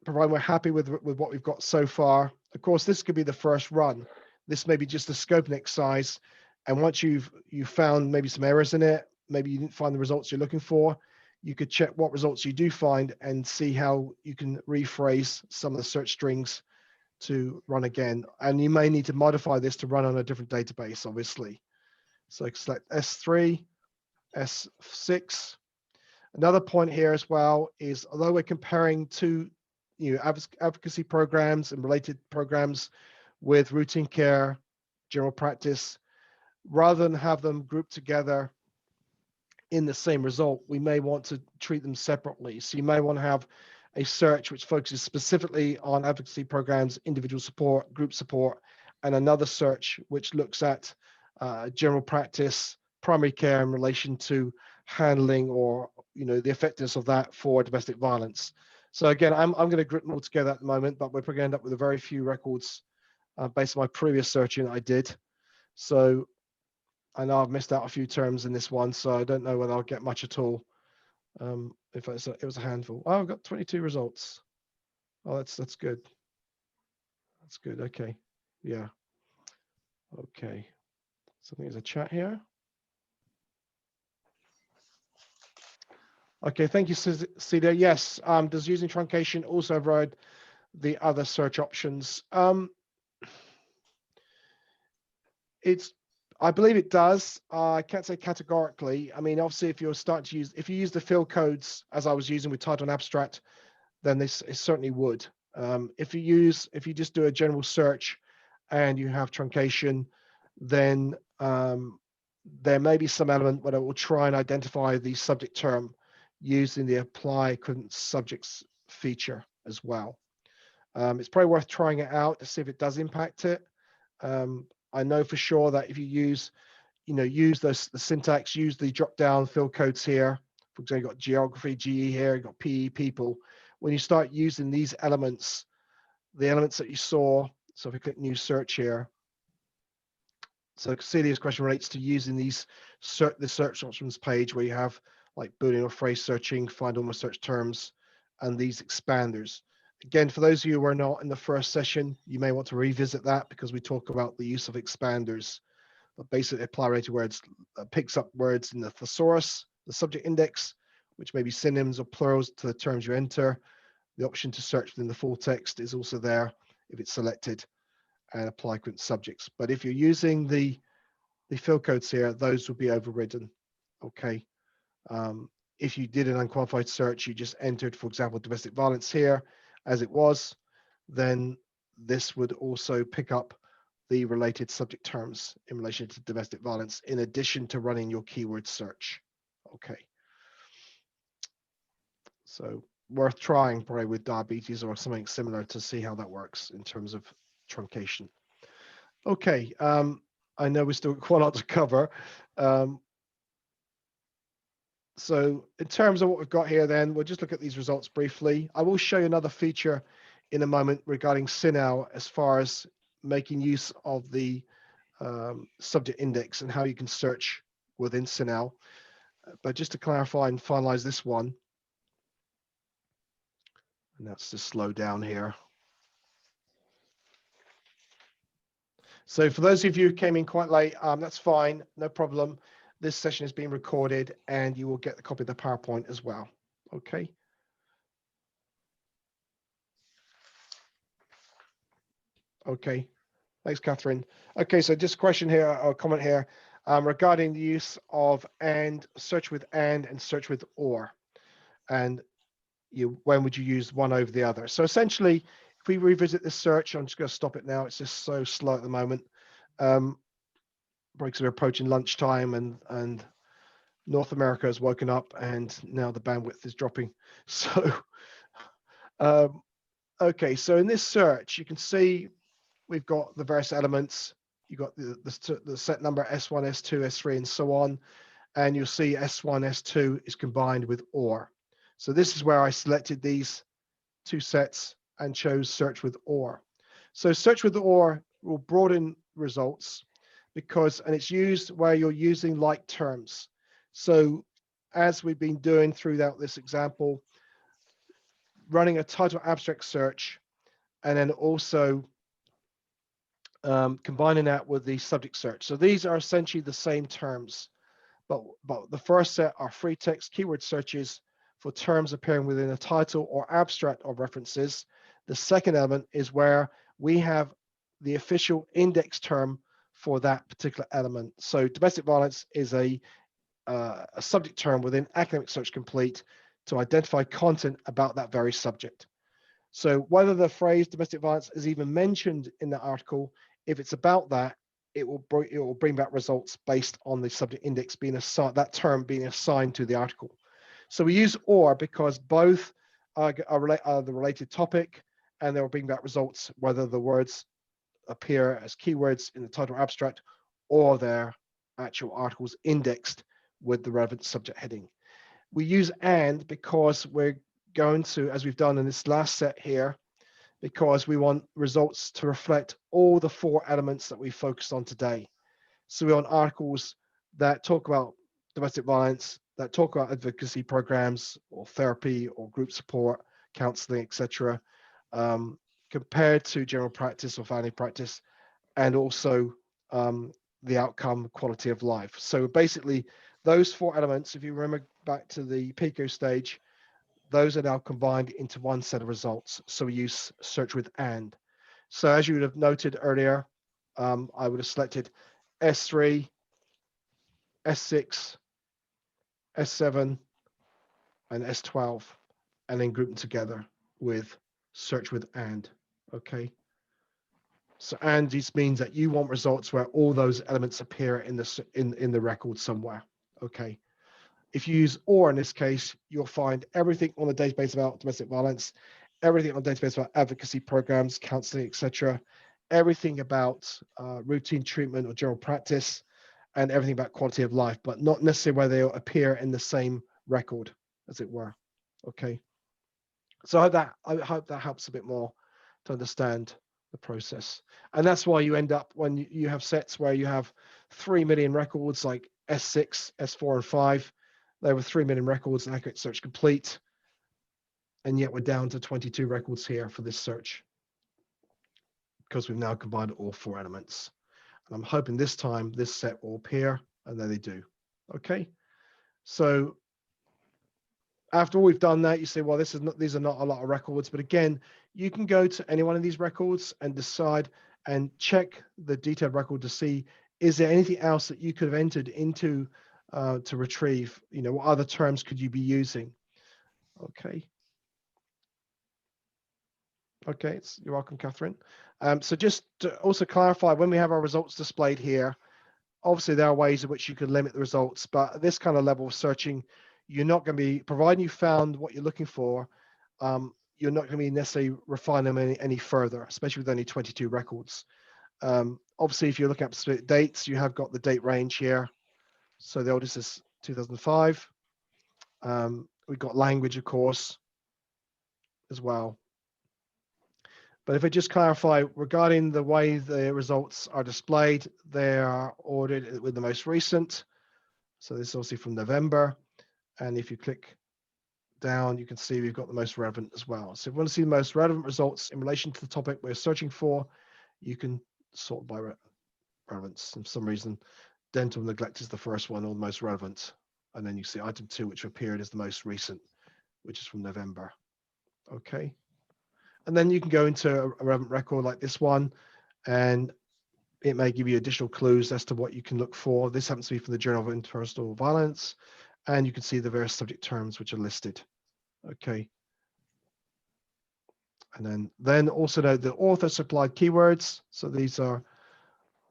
provided we're happy with what we've got so far, of course, this could be the first run. This may be just a scoping exercise. And once you've found maybe some errors in it, maybe you didn't find the results you're looking for, you could check what results you do find and see how you can rephrase some of the search strings to run again. And you may need to modify this to run on a different database, obviously. So select S3, S6. Another point here as well is, although we're comparing two advocacy programs and related programs with routine care, general practice, rather than have them grouped together in the same result, we may want to treat them separately. So you may want to have a search which focuses specifically on advocacy programs, individual support, group support, and another search which looks at general practice, primary care in relation to handling or the effectiveness of that for domestic violence. So again, I'm going to group them all together at the moment, but we're going to end up with a very few records based on my previous searching that I did. So I know I've missed out a few terms in this one, so I don't know whether I'll get much at all. If it was a handful. Oh, I've got 22 results. Oh, that's good. That's good. Okay. Yeah. Okay. So I think there's a chat here. Okay, thank you, Celia. Yes, does using truncation also override the other search options? I believe it does. I can't say categorically. I mean, obviously, if you use the field codes as I was using with title and abstract, then it certainly would. If you just do a general search and you have truncation, then there may be some element where it will try and identify the subject term using the apply equivalent subjects feature as well. It's probably worth trying it out to see if it does impact it. I know for sure that if you use the syntax, use the drop-down field codes here. For example, you've got geography, GE here, you've got PE, people. When you start using these elements, the elements that you saw, so if we click new search here, so Celia's question relates to using the search options page where you have like Boolean or phrase searching, find almost search terms, and these expanders. Again, for those of you who are not in the first session, you may want to revisit that because we talk about the use of expanders. But basically apply related words, picks up words in the thesaurus, the subject index, which may be synonyms or plurals to the terms you enter. The option to search within the full text is also there if it's selected, and apply equivalent subjects. But if you're using the field codes here, those will be overridden. Okay. If you did an unqualified search, you just entered, for example, domestic violence here as it was, then this would also pick up the related subject terms in relation to domestic violence, in addition to running your keyword search. Okay. So worth trying probably with diabetes or something similar to see how that works in terms of truncation. Okay. I know we still got quite a lot to cover. So in terms of what we've got here, then we'll just look at these results briefly. I will show you another feature in a moment regarding CINAHL as far as making use of the subject index and how you can search within CINAHL. But just to clarify and finalize this one, and that's just slow down here. So for those of you who came in quite late, that's fine, no problem. This session is being recorded and you will get the copy of the PowerPoint as well. Okay. Okay. Thanks, Catherine. Okay, so just a question here, or comment here, regarding the use of and, search with and search with or. And when would you use one over the other? So essentially, if we revisit this search, I'm just going to stop it now. It's just so slow at the moment. Breaks are approaching lunchtime and North America has woken up and now the bandwidth is dropping. So, okay, so in this search, you can see we've got the various elements. You've got the set number S1, S2, S3, and so on. And you'll see S1, S2 is combined with OR. So this is where I selected these two sets and chose search with OR. So search with OR will broaden results because, and it's used where you're using like terms. So as we've been doing throughout this example, running a title abstract search and then also combining that with the subject search. So these are essentially the same terms, but the first set are free text keyword searches for terms appearing within a title or abstract of references. The second element is where we have the official index term for that particular element. So domestic violence is a subject term within Academic Search Complete to identify content about that very subject. So whether the phrase domestic violence is even mentioned in the article, if it's about that, it will bring back results based on the subject index being assigned, that term being assigned to the article. So we use OR because both are the related topic, and they will bring back results whether the words appear as keywords in the title abstract or their actual articles indexed with the relevant subject heading. We use AND because we're going to, as we've done in this last set here, because we want results to reflect all the 4 elements that we focused on today. So we want articles that talk about domestic violence, that talk about advocacy programs or therapy or group support, counseling, etc., compared to general practice or family practice, and also the outcome quality of life. So basically those 4 elements, if you remember back to the PICO stage, those are now combined into one set of results. So we use search with AND. So as you would have noted earlier, I would have selected S3, S6, S7, and S12, and then group them together with search with AND. Okay. So AND just means that you want results where all those elements appear in the record somewhere. Okay. If you use OR in this case, you'll find everything on the database about domestic violence, everything on the database about advocacy programs, counseling, etc., everything about routine treatment or general practice, and everything about quality of life, but not necessarily where they'll appear in the same record, as it were. Okay. So I hope that helps a bit more to understand the process. And that's why you end up, when you have sets where you have 3 million records like S6, S4, and 5, there were 3 million records in Accurate Search Complete, and yet we're down to 22 records here for this search because we've now combined all 4 elements. And I'm hoping this time this set will appear, and there they do. Okay, so after all we've done that, you say, well, these are not a lot of records, but again, you can go to any one of these records and decide and check the detailed record to see, is there anything else that you could have entered into to retrieve? You know, what other terms could you be using? Okay. Okay, you're welcome, Catherine. So just to also clarify, when we have our results displayed here, obviously there are ways in which you can limit the results, but at this kind of level of searching, you're not going to be, providing you found what you're looking for, you're not going to be necessarily refine them any further, especially with only 22 records. Obviously, if you're looking at specific dates, you have got the date range here. So the oldest is 2005. We've got language, of course, as well. But if I just clarify regarding the way the results are displayed, they are ordered with the most recent. So this is obviously from November. And if you click down, you can see we've got the most relevant as well. So if you want to see the most relevant results in relation to the topic we're searching for, you can sort by relevance. For some reason, dental neglect is the first one or the most relevant. And then you see item 2, which appeared as the most recent, which is from November. Okay. And then you can go into a relevant record like this one, and it may give you additional clues as to what you can look for. This happens to be from the Journal of Interpersonal Violence, and you can see the various subject terms which are listed. Okay. And then also note the author supplied keywords. So these are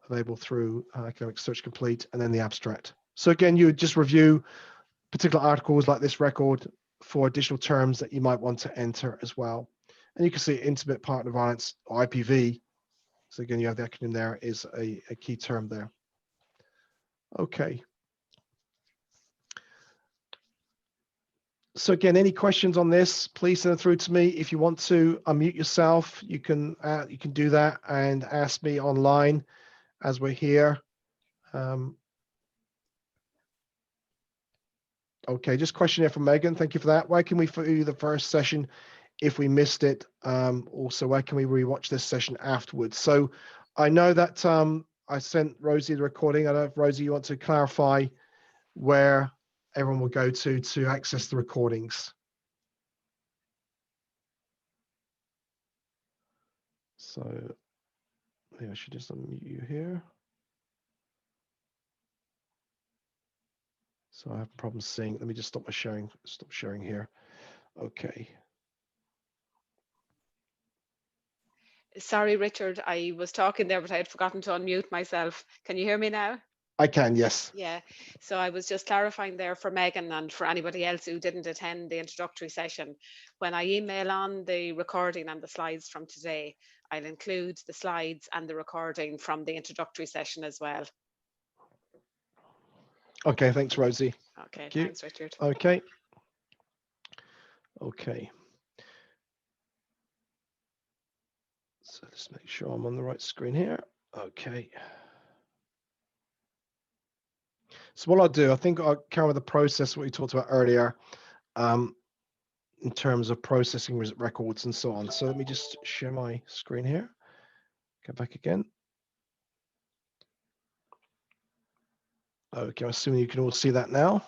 available through Academic Search Complete, and then the abstract. So again, you would just review particular articles like this record for additional terms that you might want to enter as well. And you can see intimate partner violence, or IPV. So again, you have the acronym there, is a key term there. Okay. So again, any questions on this, please send them through to me. If you want to unmute yourself, you can do that and ask me online as we're here. Okay, just question here from Megan. Thank you for that. Where can we view the first session if we missed it? Also, where can we rewatch this session afterwards? So I know that I sent Rosie the recording. I don't know if Rosie, you want to clarify where everyone will go to access the recordings. So maybe I should just unmute you here. So I have problems seeing. Let me just stop sharing here. Okay. Sorry, Richard, I was talking there, but I had forgotten to unmute myself. Can you hear me now? I can, yes. Yeah, so I was just clarifying there for Megan and for anybody else who didn't attend the introductory session. When I email on the recording and the slides from today, I'll include the slides and the recording from the introductory session as well. Okay, thanks, Rosie. Okay, thanks, Richard. Okay. Okay. So let's make sure I'm on the right screen here. Okay. So what I'll do, I think I'll cover the process, what we talked about earlier, in terms of processing records and so on. So let me just share my screen here. Go back again. Okay, I'm assuming you can all see that now.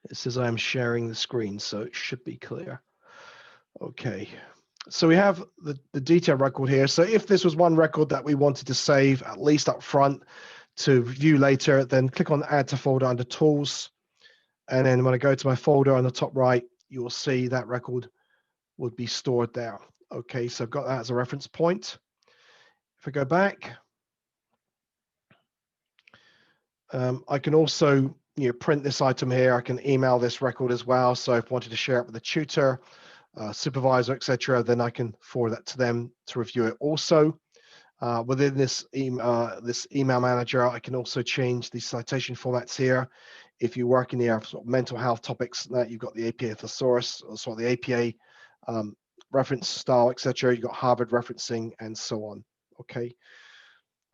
It says I am sharing the screen, so it should be clear. Okay, so we have the detailed record here. So if this was one record that we wanted to save, at least up front, to view later, then click on Add to Folder under Tools. And then when I go to my folder on the top right, you will see that record would be stored there. Okay, so I've got that as a reference point. If I go back, I can also print this item here. I can email this record as well. So if I wanted to share it with a tutor, supervisor, etc., then I can forward that to them to review it also. Within this email manager, I can also change the citation formats here. If you work in the area of sort of mental health topics, that you've got the APA thesaurus, or sort of the APA reference style, etc. You've got Harvard referencing and so on. Okay.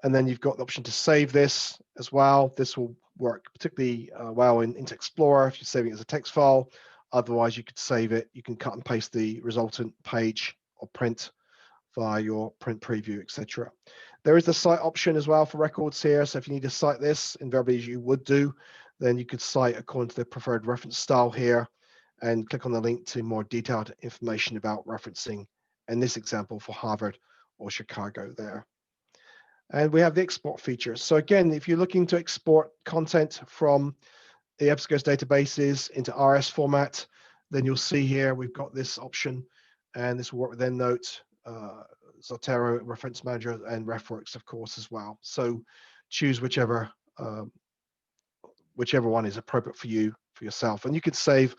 And then you've got the option to save this as well. This will work particularly well in Internet Explorer if you're saving it as a text file. Otherwise, you could save it. You can cut and paste the resultant page or print via your print preview, etc. There is the cite option as well for records here. So if you need to cite this, invariably as you would do, then you could cite according to the preferred reference style here and click on the link to more detailed information about referencing, in this example for Harvard or Chicago there. And we have the export feature. So again, if you're looking to export content from the EBSCO's databases into RS format, then you'll see here we've got this option, and this will work with EndNote, Zotero, Reference Manager, and RefWorks, of course, as well. So choose whichever one is appropriate for you, for yourself. And you can save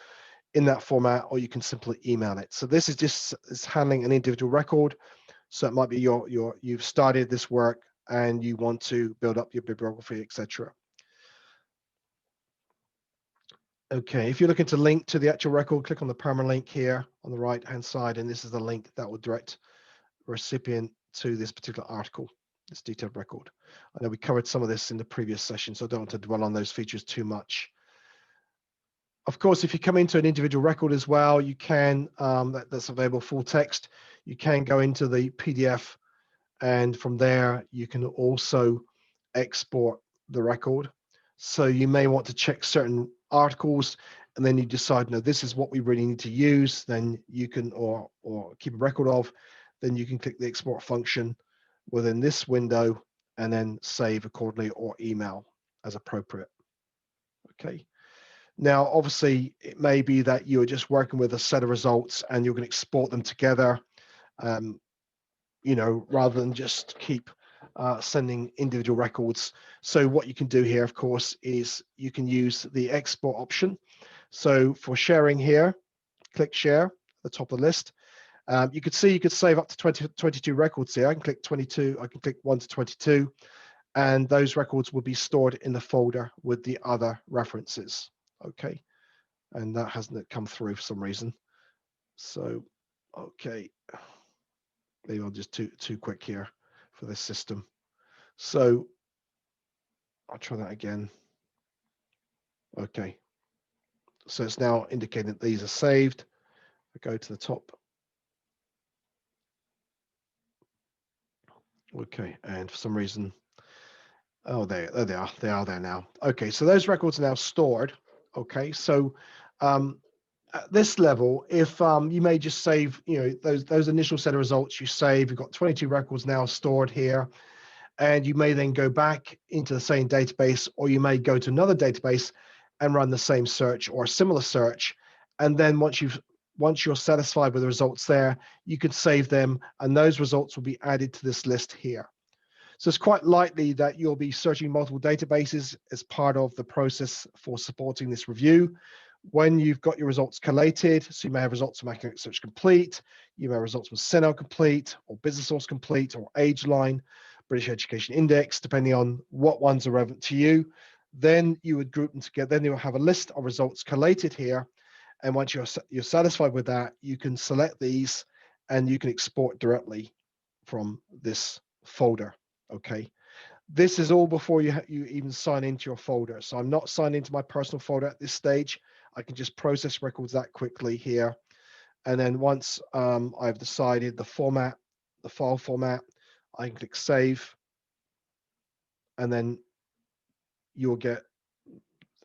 in that format, or you can simply email it. So this is just handling an individual record. So it might be you've started this work and you want to build up your bibliography, etc. Okay, if you're looking to link to the actual record, click on the permalink here on the right-hand side, and this is the link that will direct the recipient to this particular article, this detailed record. I know we covered some of this in the previous session, so I don't want to dwell on those features too much. Of course, if you come into an individual record as well, you can, that's available full text, you can go into the PDF, and from there, you can also export the record. So you may want to check certain articles, and then you decide, no, this is what we really need to use, then you can, or keep a record of, then you can click the export function within this window and then save accordingly or email as appropriate. Okay. Now, obviously, it may be that you're just working with a set of results and you're going to export them together, rather than just keep sending individual records. So what you can do here, of course, is you can use the export option. So for sharing here, click share at the top of the list. You could see you could save up to 22 records here. I can click 22, I can click 1 to 22, and those records will be stored in the folder with the other references. Okay, and that hasn't come through for some reason. So, okay, maybe I'll just too quick here for this system. So I'll try that again. Okay, so it's now indicating that these are saved. I go to the top. Okay, and for some reason, oh, there they are. They are there now. Okay, so those records are now stored. Okay, so at this level, if you may just save, those initial set of results you save, you've got 22 records now stored here, and you may then go back into the same database, or you may go to another database and run the same search or a similar search. And then once you're satisfied with the results there, you can save them, and those results will be added to this list here. So it's quite likely that you'll be searching multiple databases as part of the process for supporting this review. When you've got your results collated, so you may have results from Academic Search Complete, you may have results from CINAHL Complete, or Business Source Complete, or AgeLine, British Education Index, depending on what ones are relevant to you. Then you would group them together. Then you'll have a list of results collated here. And once you're satisfied with that, you can select these and you can export directly from this folder. Okay. This is all before you even sign into your folder. So I'm not signed into my personal folder at this stage. I can just process records that quickly here. And then once I've decided the format, the file format, I can click save. And then you'll get,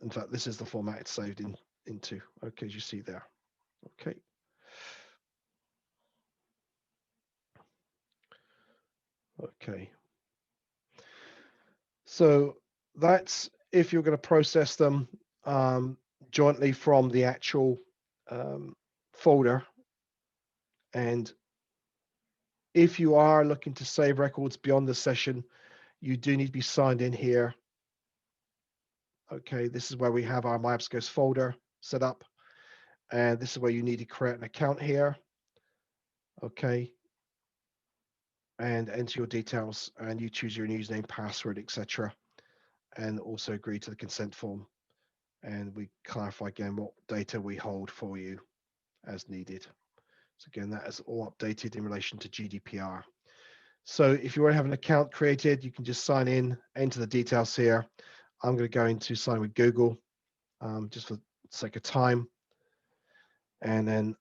in fact, this is the format it's saved into. Okay, as you see there. Okay. Okay. So that's if you're going to process them jointly from the actual folder. And if you are looking to save records beyond the session, you do need to be signed in here. Okay, this is where we have our EBSCO folder set up. And this is where you need to create an account here. Okay. And enter your details, and you choose your username, password, etc. And also agree to the consent form. And we clarify again what data we hold for you as needed. So again, that is all updated in relation to GDPR. So if you already have an account created, you can just sign in, enter the details here. I'm going to go into sign with Google just for the sake of time. And then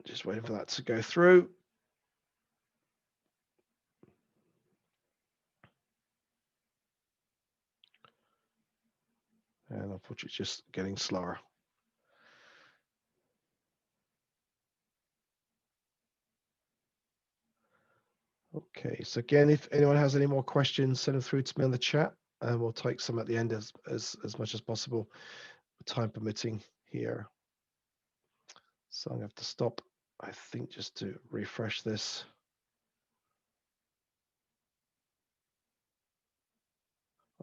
just waiting for that to go through. And unfortunately, it's just getting slower. Okay, so again, if anyone has any more questions, send them through to me on the chat, and we'll take some at the end as much as possible, time permitting here. So I'm going to have to stop, I think, just to refresh this.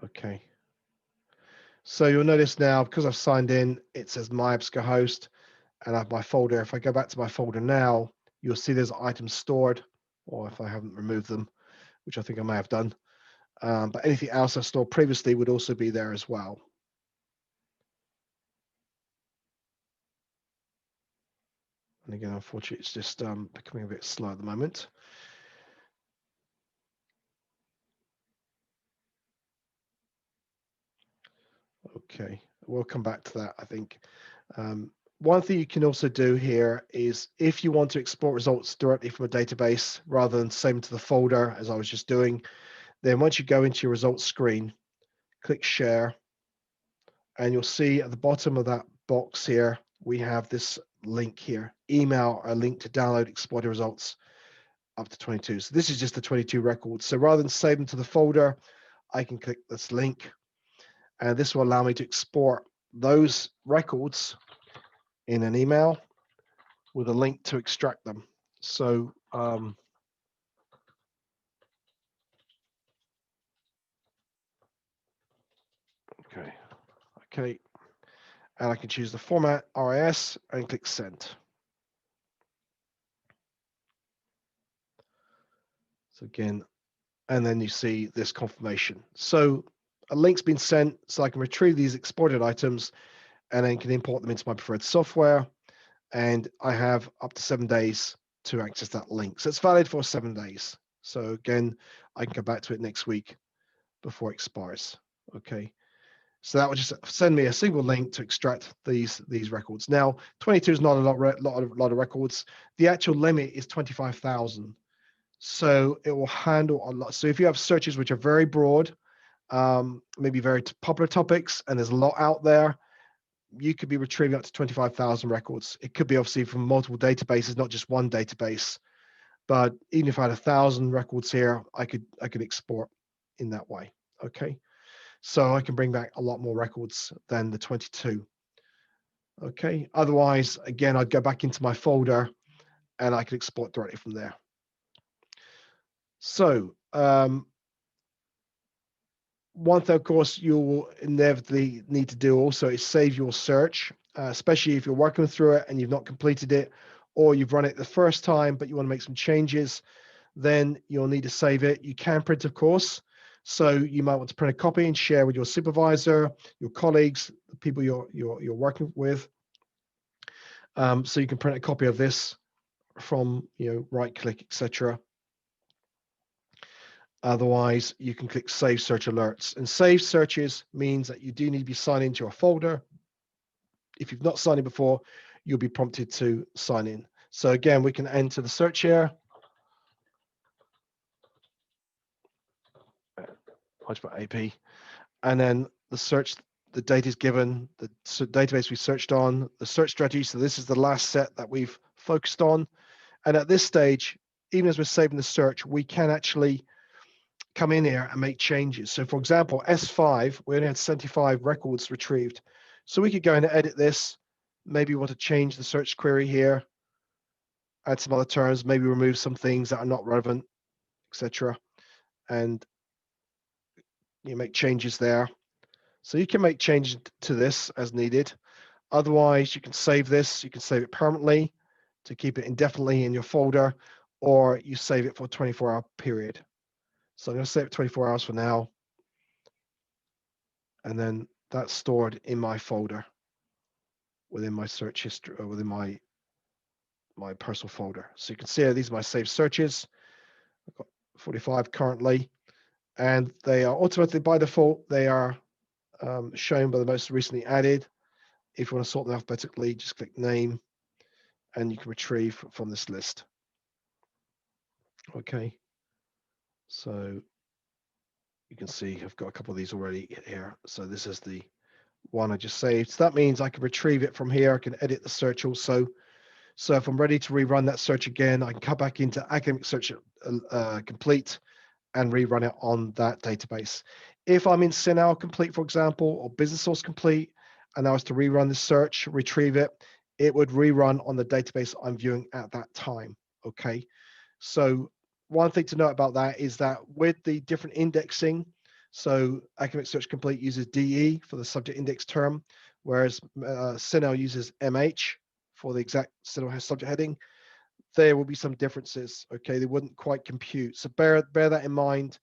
Okay. So you'll notice now, because I've signed in, it says my EBSCO host, and I have my folder. If I go back to my folder now, you'll see there's items stored, or if I haven't removed them, which I think I may have done. But anything else I stored previously would also be there as well. And again, unfortunately, it's just becoming a bit slow at the moment. Okay, we'll come back to that, I think. One thing you can also do here is if you want to export results directly from a database rather than save them to the folder, as I was just doing, then once you go into your results screen, click share, and you'll see at the bottom of that box here, we have this link here, email a link to download exploited results up to 22. So this is just the 22 records. So rather than save them to the folder, I can click this link, and this will allow me to export those records in an email with a link to extract them. So okay, and I can choose the format RIS and click send. So again, and then you see this confirmation. So a link's been sent, so I can retrieve these exported items and then can import them into my preferred software. And I have up to 7 days to access that link. So it's valid for 7 days. So again, I can go back to it next week before it expires. Okay. So that would just send me a single link to extract these records. Now, 22 is not a lot of records. The actual limit is 25,000. So it will handle a lot. So if you have searches which are very broad, maybe very popular topics, and there's a lot out there, you could be retrieving up to 25,000 records. It could be obviously from multiple databases, not just one database. But even if I had 1,000 records here, I could export in that way. Okay. So I can bring back a lot more records than the 22. Okay. Otherwise, again, I'd go back into my folder and I could export directly from there. So one thing, of course, you'll inevitably need to do also is save your search, especially if you're working through it and you've not completed it, or you've run it the first time, but you want to make some changes, then you'll need to save it. You can print, of course. So you might want to print a copy and share with your supervisor, your colleagues, the people you're working with. So you can print a copy of this from, right click, etc. Otherwise, you can click Save Search Alerts. And Save Searches means that you do need to be signed into a folder. If you've not signed in before, you'll be prompted to sign in. So again, we can enter the search here. I'll just put AP. And then the search, the data is given, the database we searched on, the search strategy. So this is the last set that we've focused on. And at this stage, even as we're saving the search, we can actually come in here and make changes. So for example, S5, we only had 75 records retrieved. So we could go in and edit this. Maybe we want to change the search query here, add some other terms, maybe remove some things that are not relevant, etc. And you make changes there. So you can make changes to this as needed. Otherwise, you can save this. You can save it permanently to keep it indefinitely in your folder, or you save it for a 24-hour period. So I'm going to save it 24 hours for now. And then that's stored in my folder within my search history, or within my personal folder. So you can see these are my saved searches. I've got 45 currently, and they are automatically by default, they are shown by the most recently added. If you want to sort them alphabetically, just click name and you can retrieve from this list. Okay. So you can see I've got a couple of these already here. So this is the one I just saved. So that means I can retrieve it from here. I can edit the search also. So if I'm ready to rerun that search again, I can come back into Academic Search Complete and rerun it on that database. If I'm in CINAHL Complete, for example, or Business Source Complete, and I was to rerun the search, retrieve it, it would rerun on the database I'm viewing at that time. Okay. So one thing to note about that is that with the different indexing, so Academic Search Complete uses DE for the subject index term, whereas CINAHL uses MH for the exact CINAHL subject heading. There will be some differences. Okay, they wouldn't quite compute. So bear that in mind.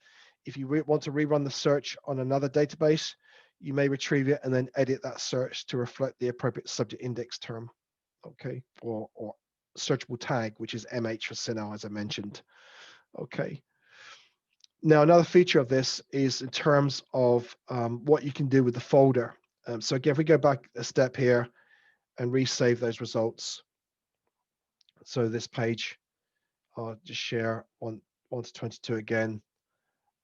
If you want to rerun the search on another database, you may retrieve it and then edit that search to reflect the appropriate subject index term. Okay, or searchable tag, which is MH for CINAHL, as I mentioned. Okay. Now, another feature of this is in terms of what you can do with the folder. So again, if we go back a step here and resave those results. So this page, I'll just share 1 to 22 again.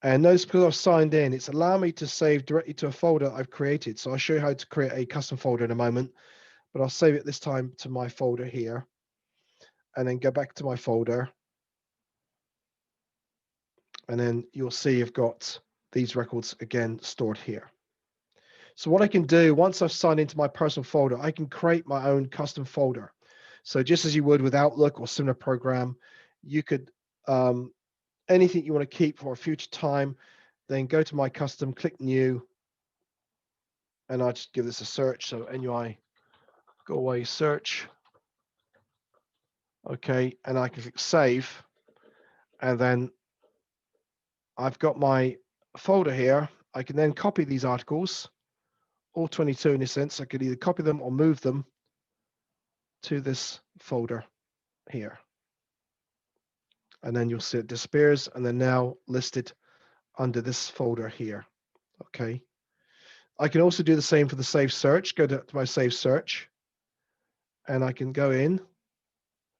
And notice because I've signed in, it's allowed me to save directly to a folder I've created. So I'll show you how to create a custom folder in a moment, but I'll save it this time to my folder here and then go back to my folder. And then you'll see I've got these records again stored here. So what I can do, once I've signed into my personal folder, I can create my own custom folder. So just as you would with Outlook or similar program, you could, anything you want to keep for a future time, then go to my custom, click new, and I'll just give this a search. So NUI, go away, search. Okay, and I can click save. And then I've got my folder here. I can then copy these articles, all 22 in a sense. I could either copy them or move them to this folder here. And then you'll see it disappears, and they're now listed under this folder here. Okay. I can also do the same for the save search. Go to my save search, and I can go in,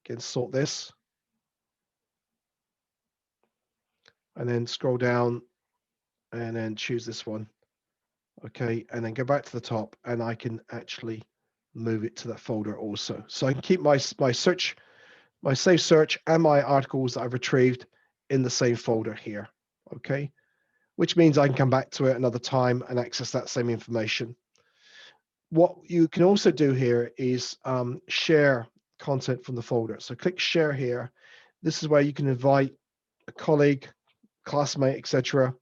again, sort this, and then scroll down, and then choose this one. Okay, and then go back to the top, and I can actually move it to that folder also. So I can keep my search, my save search, and my articles that I've retrieved in the same folder here. Okay, which means I can come back to it another time and access that same information. What you can also do here is share content from the folder. So click share here. This is where you can invite a colleague, classmate, etc.,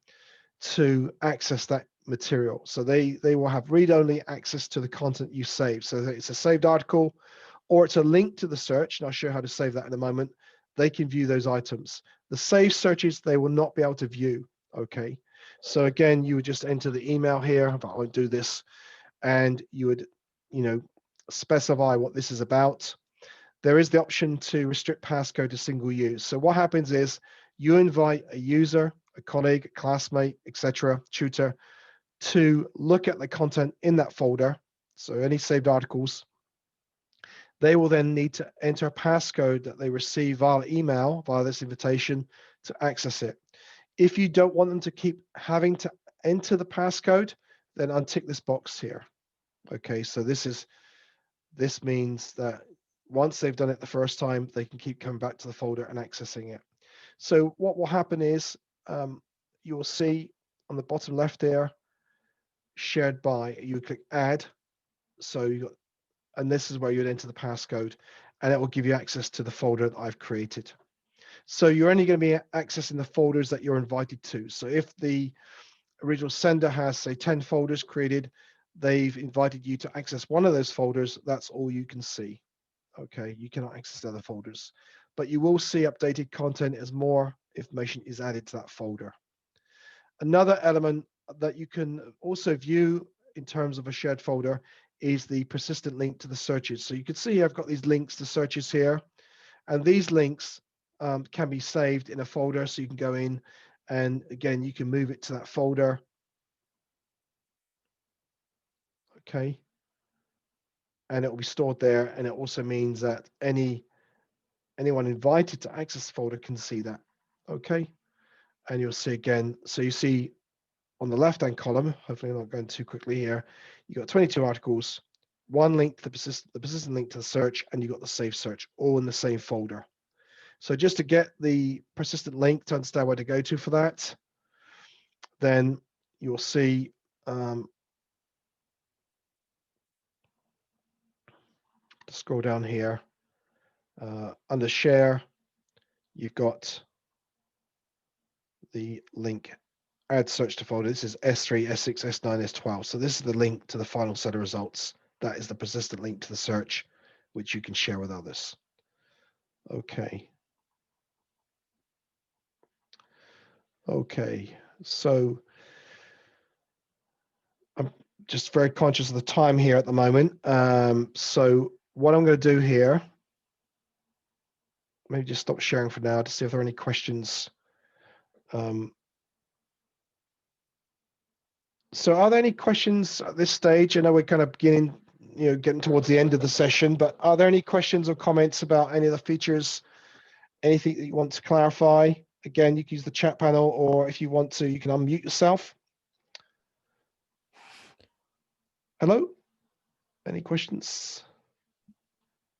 to access that material. So they will have read-only access to the content you save. So it's a saved article, or it's a link to the search, and I'll show you how to save that in a moment. They can view those items. The saved searches, they will not be able to view. Okay, so again, you would just enter the email here, but I won't do this, and you would, specify what this is about. There is the option to restrict passcode to single use. So what happens is you invite a user, a colleague, a classmate, etc., tutor, to look at the content in that folder. So any saved articles, they will then need to enter a passcode that they receive via email, via this invitation, to access it. If you don't want them to keep having to enter the passcode, then untick this box here. Okay, so this means that once they've done it the first time, they can keep coming back to the folder and accessing it. So what will happen is you will see on the bottom left there, shared by, you click add. So and this is where you'd enter the passcode, and it will give you access to the folder that I've created. So you're only going to be accessing the folders that you're invited to. So if the original sender has, say, 10 folders created, they've invited you to access one of those folders, that's all you can see. Okay, you cannot access the other folders, but you will see updated content as more information is added to that folder. Another element that you can also view in terms of a shared folder is the persistent link to the searches. So you can see I've got these links to searches here, and these links can be saved in a folder. So you can go in, and again, you can move it to that folder. Okay. And it will be stored there. And it also means that anyone invited to access the folder can see that. Okay. And you'll see again, so you see on the left-hand column, hopefully I'm not going too quickly here, you got 22 articles, one link to the persistent link to the search, and you got the save search, all in the same folder. So just to get the persistent link to understand where to go to for that, then you'll see scroll down here under share, you've got the link add search to folder. This is S3, S6, S9, S12. So this is the link to the final set of results. That is the persistent link to the search, which you can share with others. Okay. Okay, so I'm just very conscious of the time here at the moment. So what I'm going to do here, maybe just stop sharing for now to see if there are any questions. So are there any questions at this stage? I know we're kind of getting towards the end of the session, but are there any questions or comments about any of the features, anything that you want to clarify? Again, you can use the chat panel, or if you want to, you can unmute yourself. Hello? Any questions?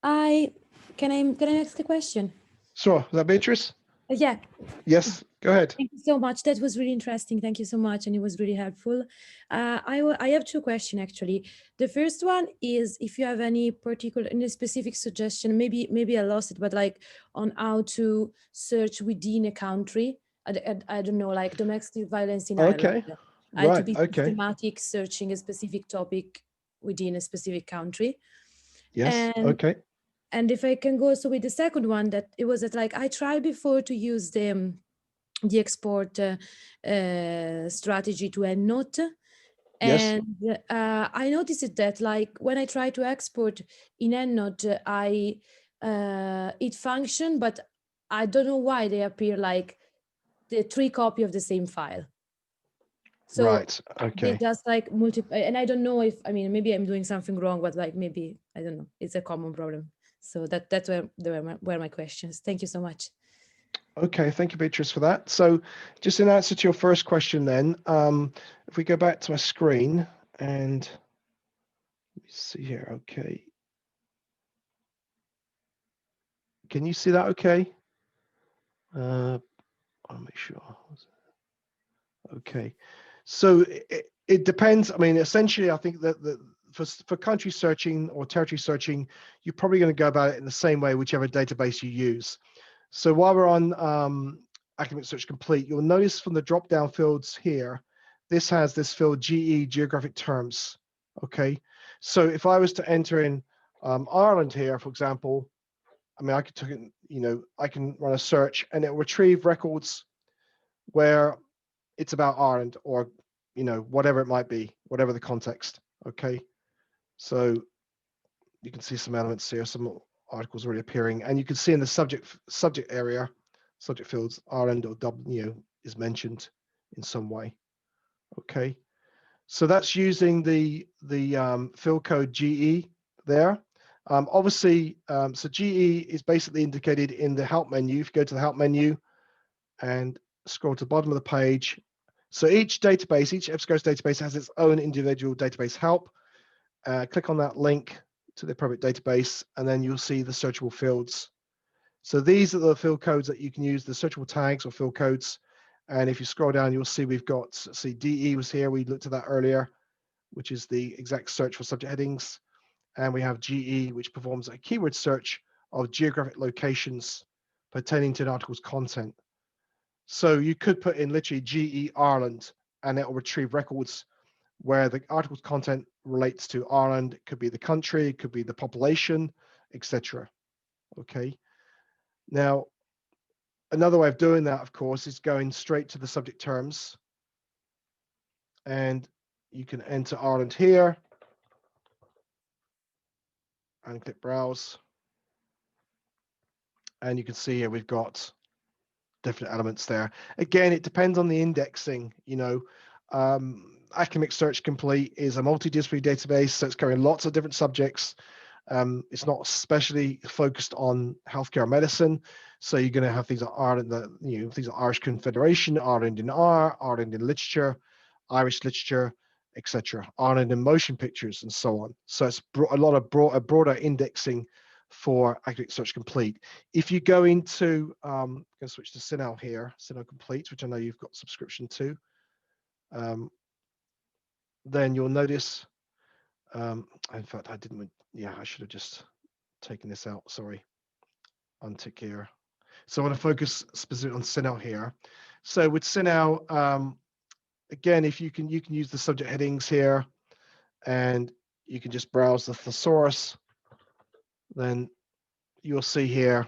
Can I ask a question? Sure. Is that Beatrice? Yeah. Yes, go ahead. Thank you so much. That was really interesting. Thank you so much, and it was really helpful. I have two questions actually. The first one is if you have any specific suggestion. Maybe I lost it, but like on how to search within a country. I don't know, like domestic violence in Ireland. Right. To be systematic searching a specific topic within a specific country. Yes. And if I can go also with the second one, that it was that like I tried before to use the the export strategy to EndNote. Yes. And I noticed that, like, when I try to export in EndNote, it function, but I don't know why they appear like the 3 copy of the same file. So Right. they Okay. just like multiply, and I don't know if, I mean, maybe I'm doing something wrong, but like maybe, I don't know, it's a common problem. So that's where my questions. Thank you so much. Okay, thank you, Beatrice, for that. So just in answer to your first question then, if we go back to my screen and let me see here, okay. Can you see that okay? I'll make sure. Okay. So it depends. I mean, essentially, I think that for country searching or territory searching, you're probably going to go about it in the same way, whichever database you use. So while we're on Academic Search Complete, you'll notice from the drop-down fields here, this has this field GE, geographic terms. Okay. So if I was to enter in Ireland here, for example, I mean, I could take it, I can run a search and it will retrieve records where it's about Ireland or, whatever it might be, whatever the context. Okay. So you can see some elements here, some articles already appearing, and you can see in the subject area, subject fields, Ireland or W is mentioned in some way. Okay. So that's using the field code GE there. Obviously, so GE is basically indicated in the help menu. If you go to the help menu and scroll to the bottom of the page, so each database, each EBSCO's database has its own individual database help. Click on that link to the appropriate database, and then you'll see the searchable fields. So these are the field codes that you can use, the searchable tags or field codes. And if you scroll down, you'll see we've got, see, DE was here. We looked at that earlier, which is the exact search for subject headings. And we have GE, which performs a keyword search of geographic locations pertaining to an article's content. So you could put in literally GE Ireland, and it will retrieve records where the article's content relates to Ireland. It could be the country, it could be the population, etc. Okay. Now, another way of doing that, of course, is going straight to the subject terms. And you can enter Ireland here and click browse. And you can see here we've got different elements there. Again, it depends on the indexing. Academic Search Complete is a multidisciplinary database, so it's covering lots of different subjects. It's not especially focused on healthcare or medicine, so you're going to have things like Ireland, things like Irish Confederation, Ireland in R, Ireland in literature, Irish literature, etc. Ireland in motion pictures, and so on. So it's a lot of broader indexing for Academic Search Complete. If you go into, I'm going to switch to CINAHL here, CINAHL Complete, which I know you've got subscription to, then you'll notice, in fact, I didn't, I should have just taken this out, sorry, untick here. So I want to focus specifically on CINAHL here. So with CINAHL, again, if you can use the subject headings here, and you can just browse the thesaurus, then you'll see here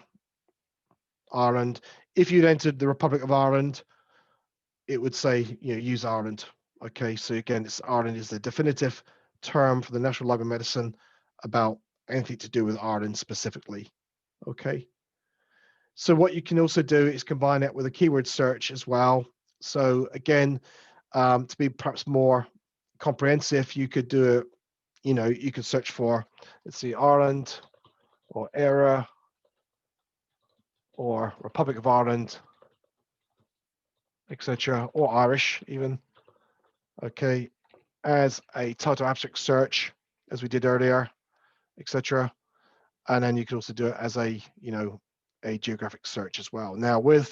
Ireland. If you'd entered the Republic of Ireland, it would say, use Ireland. Okay, so again, Ireland is the definitive term for the National Library of Medicine about anything to do with Ireland specifically. Okay. So what you can also do is combine it with a keyword search as well. So again, to be perhaps more comprehensive, you could do it, you could search for, let's see, Ireland or era or Republic of Ireland, etc., or Irish even. Okay, as a title abstract search, as we did earlier, etc. And then you can also do it as a, a geographic search as well. Now with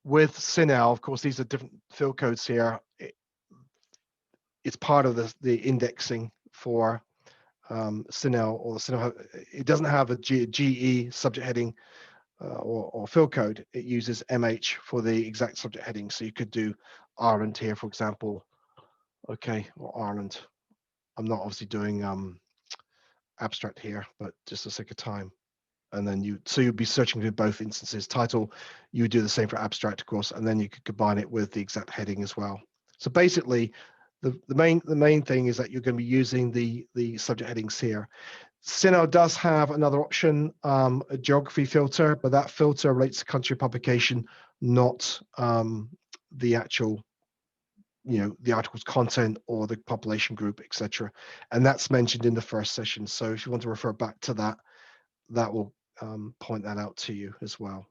CINAHL, of course, these are different field codes here. It's part of the indexing for CINAHL, or the CINAHL. It doesn't have a GE subject heading or field code. It uses MH for the exact subject heading. So you could do Ireland here, for example. Okay, or Ireland. I'm not obviously doing abstract here, but just a sake of time. And then so you'd be searching for both instances. Title, you would do the same for abstract, of course, and then you could combine it with the exact heading as well. So basically, the main thing is that you're going to be using the subject headings here. CINAHL does have another option, a geography filter, but that filter relates to country of publication, not the actual, the article's content or the population group, etc. And that's mentioned in the first session. So if you want to refer back to that, that will point that out to you as well.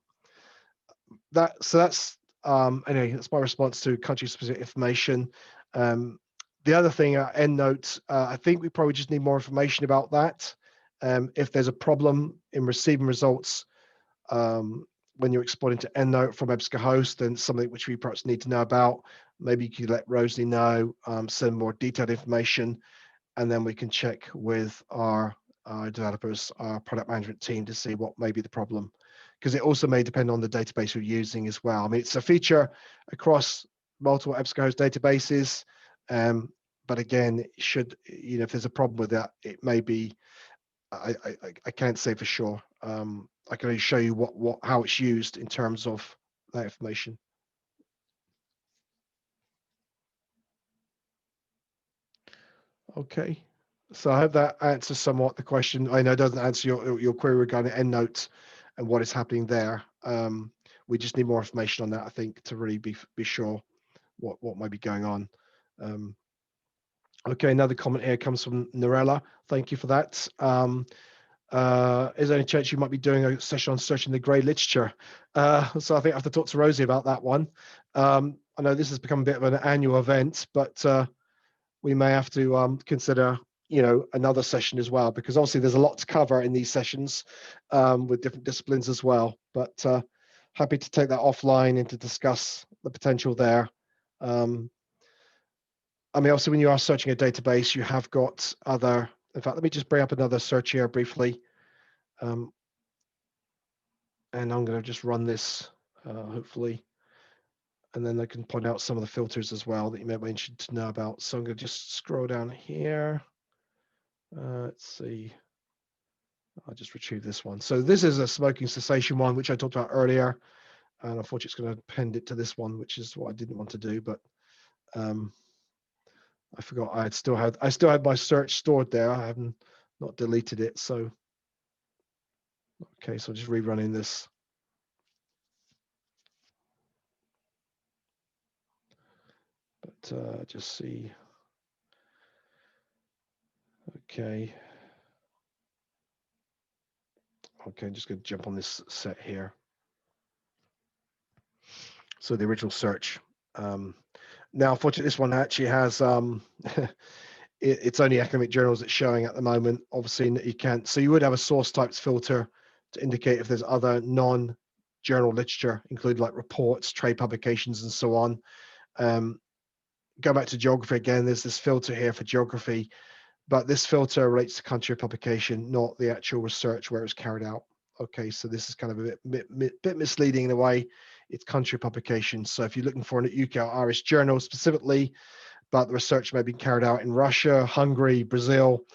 That's anyway, that's my response to country specific information. The other thing, EndNote, I think we probably just need more information about that. If there's a problem in receiving results when you're exporting to EndNote from EBSCO host, then something which we perhaps need to know about. Maybe you could let Rosalie know, send more detailed information, and then we can check with our developers, our product management team, to see what may be the problem, because it also may depend on the database you're using as well. I mean, it's a feature across multiple EBSCO host databases, but again, it should, if there's a problem with that, it may be, I can't say for sure. I can only show you how it's used in terms of that information. Okay, so I hope that answers somewhat the question. I know it doesn't answer your query regarding EndNote and what is happening there. We just need more information on that, I think, to really be sure what might be going on. Okay, another comment here comes from Norella. Thank you for that. Is there any chance you might be doing a session on searching the grey literature? So I think I have to talk to Rosie about that one. I know this has become a bit of an annual event, but we may have to consider, another session as well, because obviously there's a lot to cover in these sessions with different disciplines as well. But happy to take that offline and to discuss the potential there. I mean, also when you are searching a database, you have got other. In fact, let me just bring up another search here briefly. And I'm going to just run this, hopefully. And then I can point out some of the filters as well that you may be interested to know about. So I'm going to just scroll down here. Let's see. I'll just retrieve this one. So this is a smoking cessation one, which I talked about earlier. And unfortunately, it's going to append it to this one, which is what I didn't want to do. But I forgot I still had my search stored there. I haven't not deleted it. So okay, so just rerunning this. But just see. Okay. Okay, I'm just going to jump on this set here. So the original search. Now, unfortunately, this one actually has it's only academic journals it's showing at the moment. Obviously, you can't. So you would have a source types filter to indicate if there's other non-journal literature, including like reports, trade publications, and so on. Go back to geography again. There's this filter here for geography, but this filter relates to country of publication, not the actual research where it's carried out. Okay, so this is kind of a bit misleading in a way. It's country of publication. So if you're looking for an UK or Irish journal specifically, but the research may be carried out in Russia, Hungary, Brazil,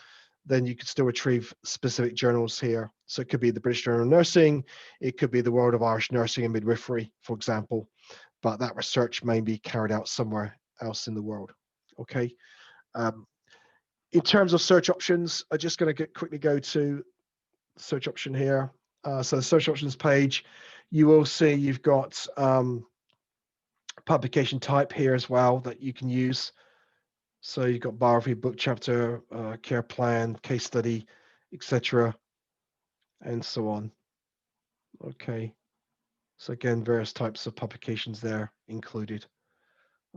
then you could still retrieve specific journals here. So it could be the British Journal of Nursing, it could be the World of Irish Nursing and Midwifery, for example, but that research may be carried out somewhere else in the world. Okay. In terms of search options, I'm just going to quickly go to search option here. So the search options page, you will see you've got publication type here as well that you can use. So you've got biography, book chapter, care plan, case study, etc., and so on. Okay. So again, various types of publications there included.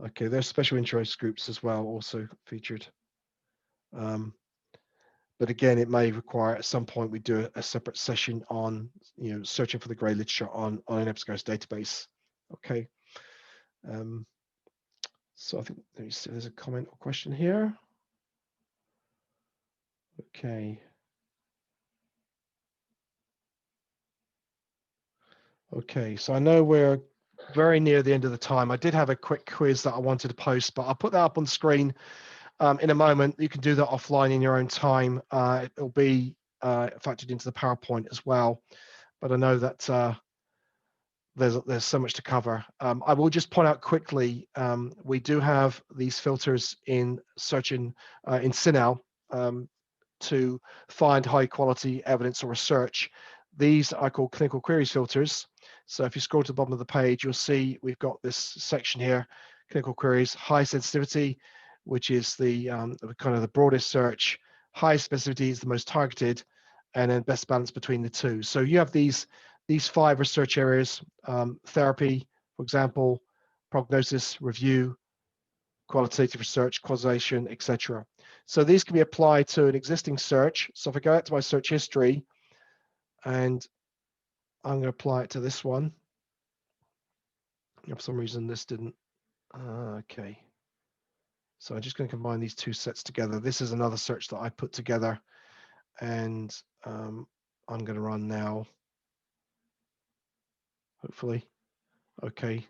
Okay, there's special interest groups as well, also featured. But again, it may require at some point we do a separate session on, searching for the grey literature on an EBSCO database. Okay. So I think let me see, there's a comment or question here. Okay. Okay, so I know we're very near the end of the time. I did have a quick quiz that I wanted to post, but I'll put that up on screen in a moment. You can do that offline in your own time. It'll be factored into the PowerPoint as well. But I know that there's so much to cover. I will just point out quickly, we do have these filters in searching in CINAHL to find high quality evidence or research. These are called clinical queries filters. So if you scroll to the bottom of the page, you'll see we've got this section here, clinical queries, high sensitivity, which is the kind of the broadest search, high specificity is the most targeted, and then best balance between the two. So you have these 5 research areas, therapy, for example, prognosis, review, qualitative research, causation, etc. So these can be applied to an existing search. So if I go out to my search history and I'm going to apply it to this one. For some reason, this didn't. Okay. So I'm just going to combine these 2 sets together. This is another search that I put together, and I'm going to run now. Hopefully. Okay.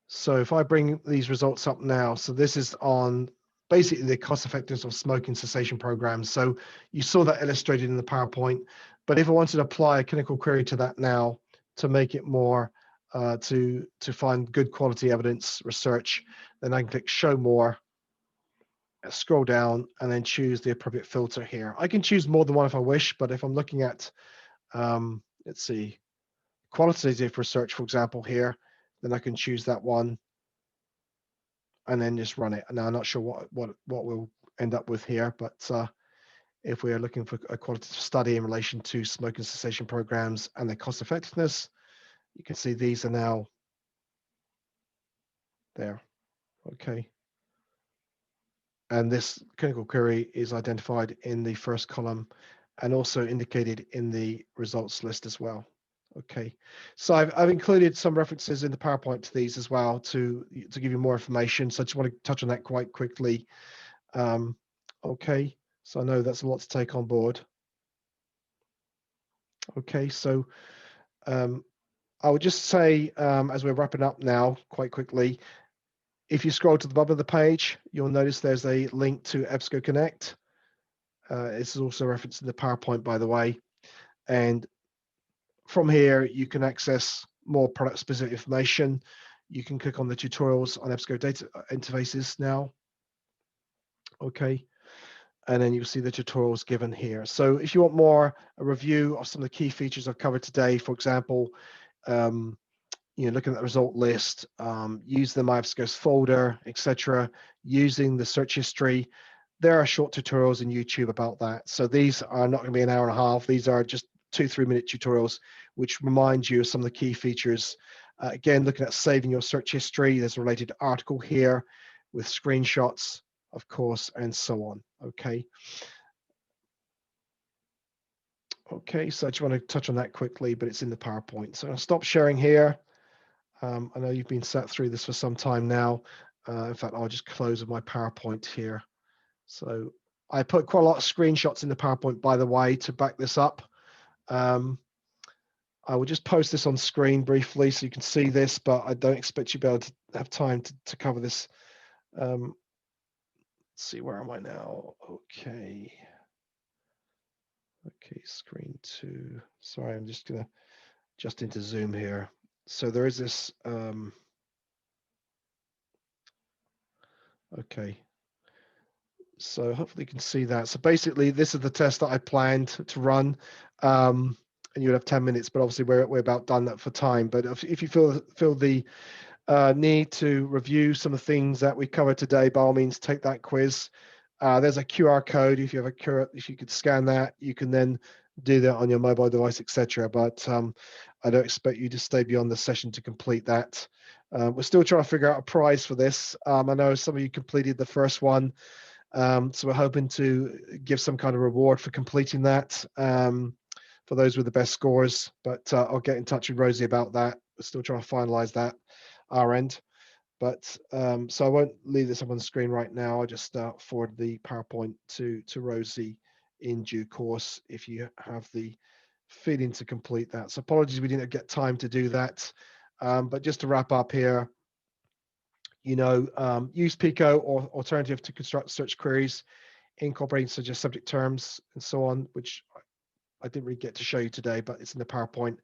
So if I bring these results up now, so this is on basically the cost effectiveness of smoking cessation programs. So you saw that illustrated in the PowerPoint, but if I wanted to apply a clinical query to that now to make it more to find good quality evidence research, then I can click show more, scroll down, and then choose the appropriate filter here. I can choose more than one if I wish, but if I'm looking at, let's see, qualitative research, for example, here, then I can choose that one and then just run it. Now I'm not sure what we'll end up with here, but if we are looking for a qualitative study in relation to smoking cessation programs and their cost effectiveness, you can see these are now there. Okay. And this clinical query is identified in the first column and also indicated in the results list as well. Okay, so I've included some references in the PowerPoint to these as well to give you more information. So I just want to touch on that quite quickly. Okay, so I know that's a lot to take on board. Okay, so I would just say as we're wrapping up now quite quickly, if you scroll to the bottom of the page, you'll notice there's a link to EBSCO Connect. This is also referenced in the PowerPoint, by the way. And from here, you can access more product-specific information. You can click on the tutorials on EBSCO data interfaces now. Okay. And then you'll see the tutorials given here. So if you want more a review of some of the key features I've covered today, for example, looking at the result list, use the My EBSCOs folder, etc., using the search history. There are short tutorials in YouTube about that. So these are not going to be an hour and a half. These are just 2-3 minute tutorials, which remind you of some of the key features. Again, looking at saving your search history, there's a related article here with screenshots, of course, and so on. Okay. Okay, so I just want to touch on that quickly, but it's in the PowerPoint. So I'll stop sharing here. I know you've been sat through this for some time now. In fact, I'll just close my PowerPoint here. So I put quite a lot of screenshots in the PowerPoint, by the way, to back this up. I will just post this on screen briefly so you can see this, but I don't expect you to be able to have time to cover this. Let's see, where am I now? Okay. Okay, screen 2. Sorry, I'm just going to just into Zoom here. So there is this, okay. So hopefully you can see that. So basically, this is the test that I planned to run, and you would have 10 minutes, but obviously we're about done that for time. But if you feel the need to review some of the things that we covered today, by all means, take that quiz. There's a QR code. If you could scan that, you can then do that on your mobile device, etc. But I don't expect you to stay beyond the session to complete that. We're still trying to figure out a prize for this. I know some of you completed the first one. So we're hoping to give some kind of reward for completing that for those with the best scores, but I'll get in touch with Rosie about that. We're still trying to finalize that our end. But so I won't leave this up on the screen right now. I'll just forward the PowerPoint to Rosie in due course if you have the feeling to complete that. So apologies we didn't get time to do that. But just to wrap up here, use Pico or alternative to construct search queries, incorporating suggest subject terms and so on, which I didn't really get to show you today, but it's in the PowerPoint.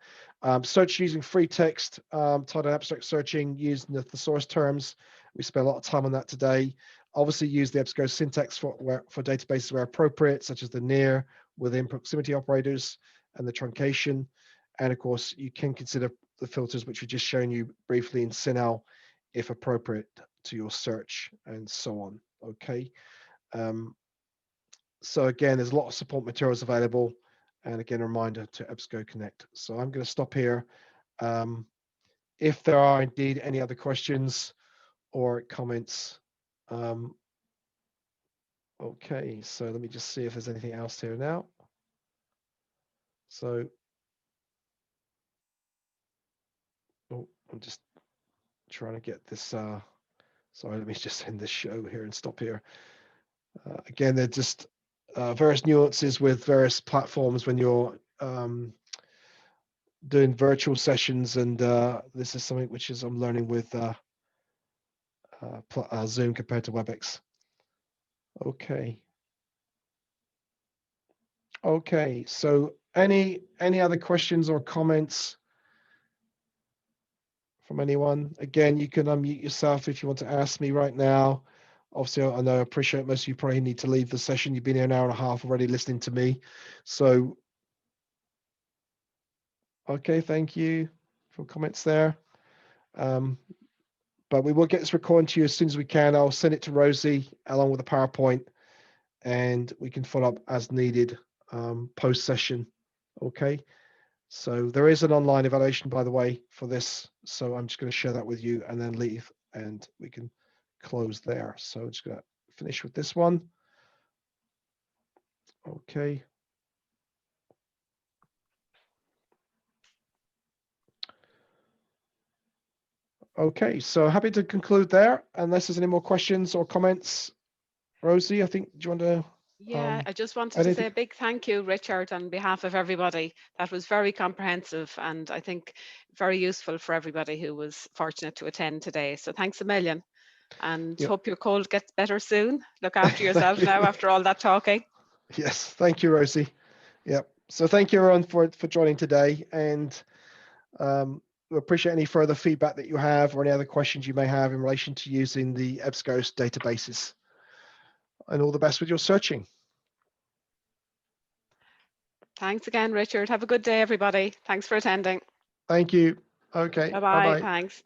Search using free text, title and abstract searching using the thesaurus terms. We spent a lot of time on that today. Obviously use the EBSCO syntax for databases where appropriate, such as the near, within proximity operators and the truncation. And of course, you can consider the filters which we've just shown you briefly in CINAHL if appropriate to your search and so on. Okay. So again, there's a lot of support materials available. And again, a reminder to EBSCO Connect. So I'm going to stop here. If there are indeed any other questions or comments. Okay, so let me just see if there's anything else here now. So, oh, I'm just trying to get this. Sorry, let me just end this show here and stop here. Again, they're just various nuances with various platforms when you're doing virtual sessions, and this is something which is I'm learning with Zoom compared to WebEx. Okay. Okay, so any other questions or comments from anyone? Again, you can unmute yourself if you want to ask me right now. Obviously, I know I appreciate most of you probably need to leave the session. You've been here an hour and a half already listening to me. So, okay, thank you for comments there. But we will get this recording to you as soon as we can. I'll send it to Rosie along with the PowerPoint, and we can follow up as needed post-session. Okay. So there is an online evaluation, by the way, for this. So I'm just going to share that with you and then leave, and we can close there. So I'm just going to finish with this one. Okay. Okay, so happy to conclude there, unless there's any more questions or comments. Rosie, I think, do you want to? Yeah, I just wanted to say a big thank you, Richard, on behalf of everybody. That was very comprehensive and I think very useful for everybody who was fortunate to attend today. So thanks a million, and hope your cold gets better soon. Look after yourself now after all that talking. Yes, thank you, Rosie. Yep. So thank you, everyone, for joining today, and we appreciate any further feedback that you have or any other questions you may have in relation to using the EBSCO databases. And all the best with your searching. Thanks again, Richard. Have a good day, everybody. Thanks for attending. Thank you. Okay. Bye-bye. Thanks.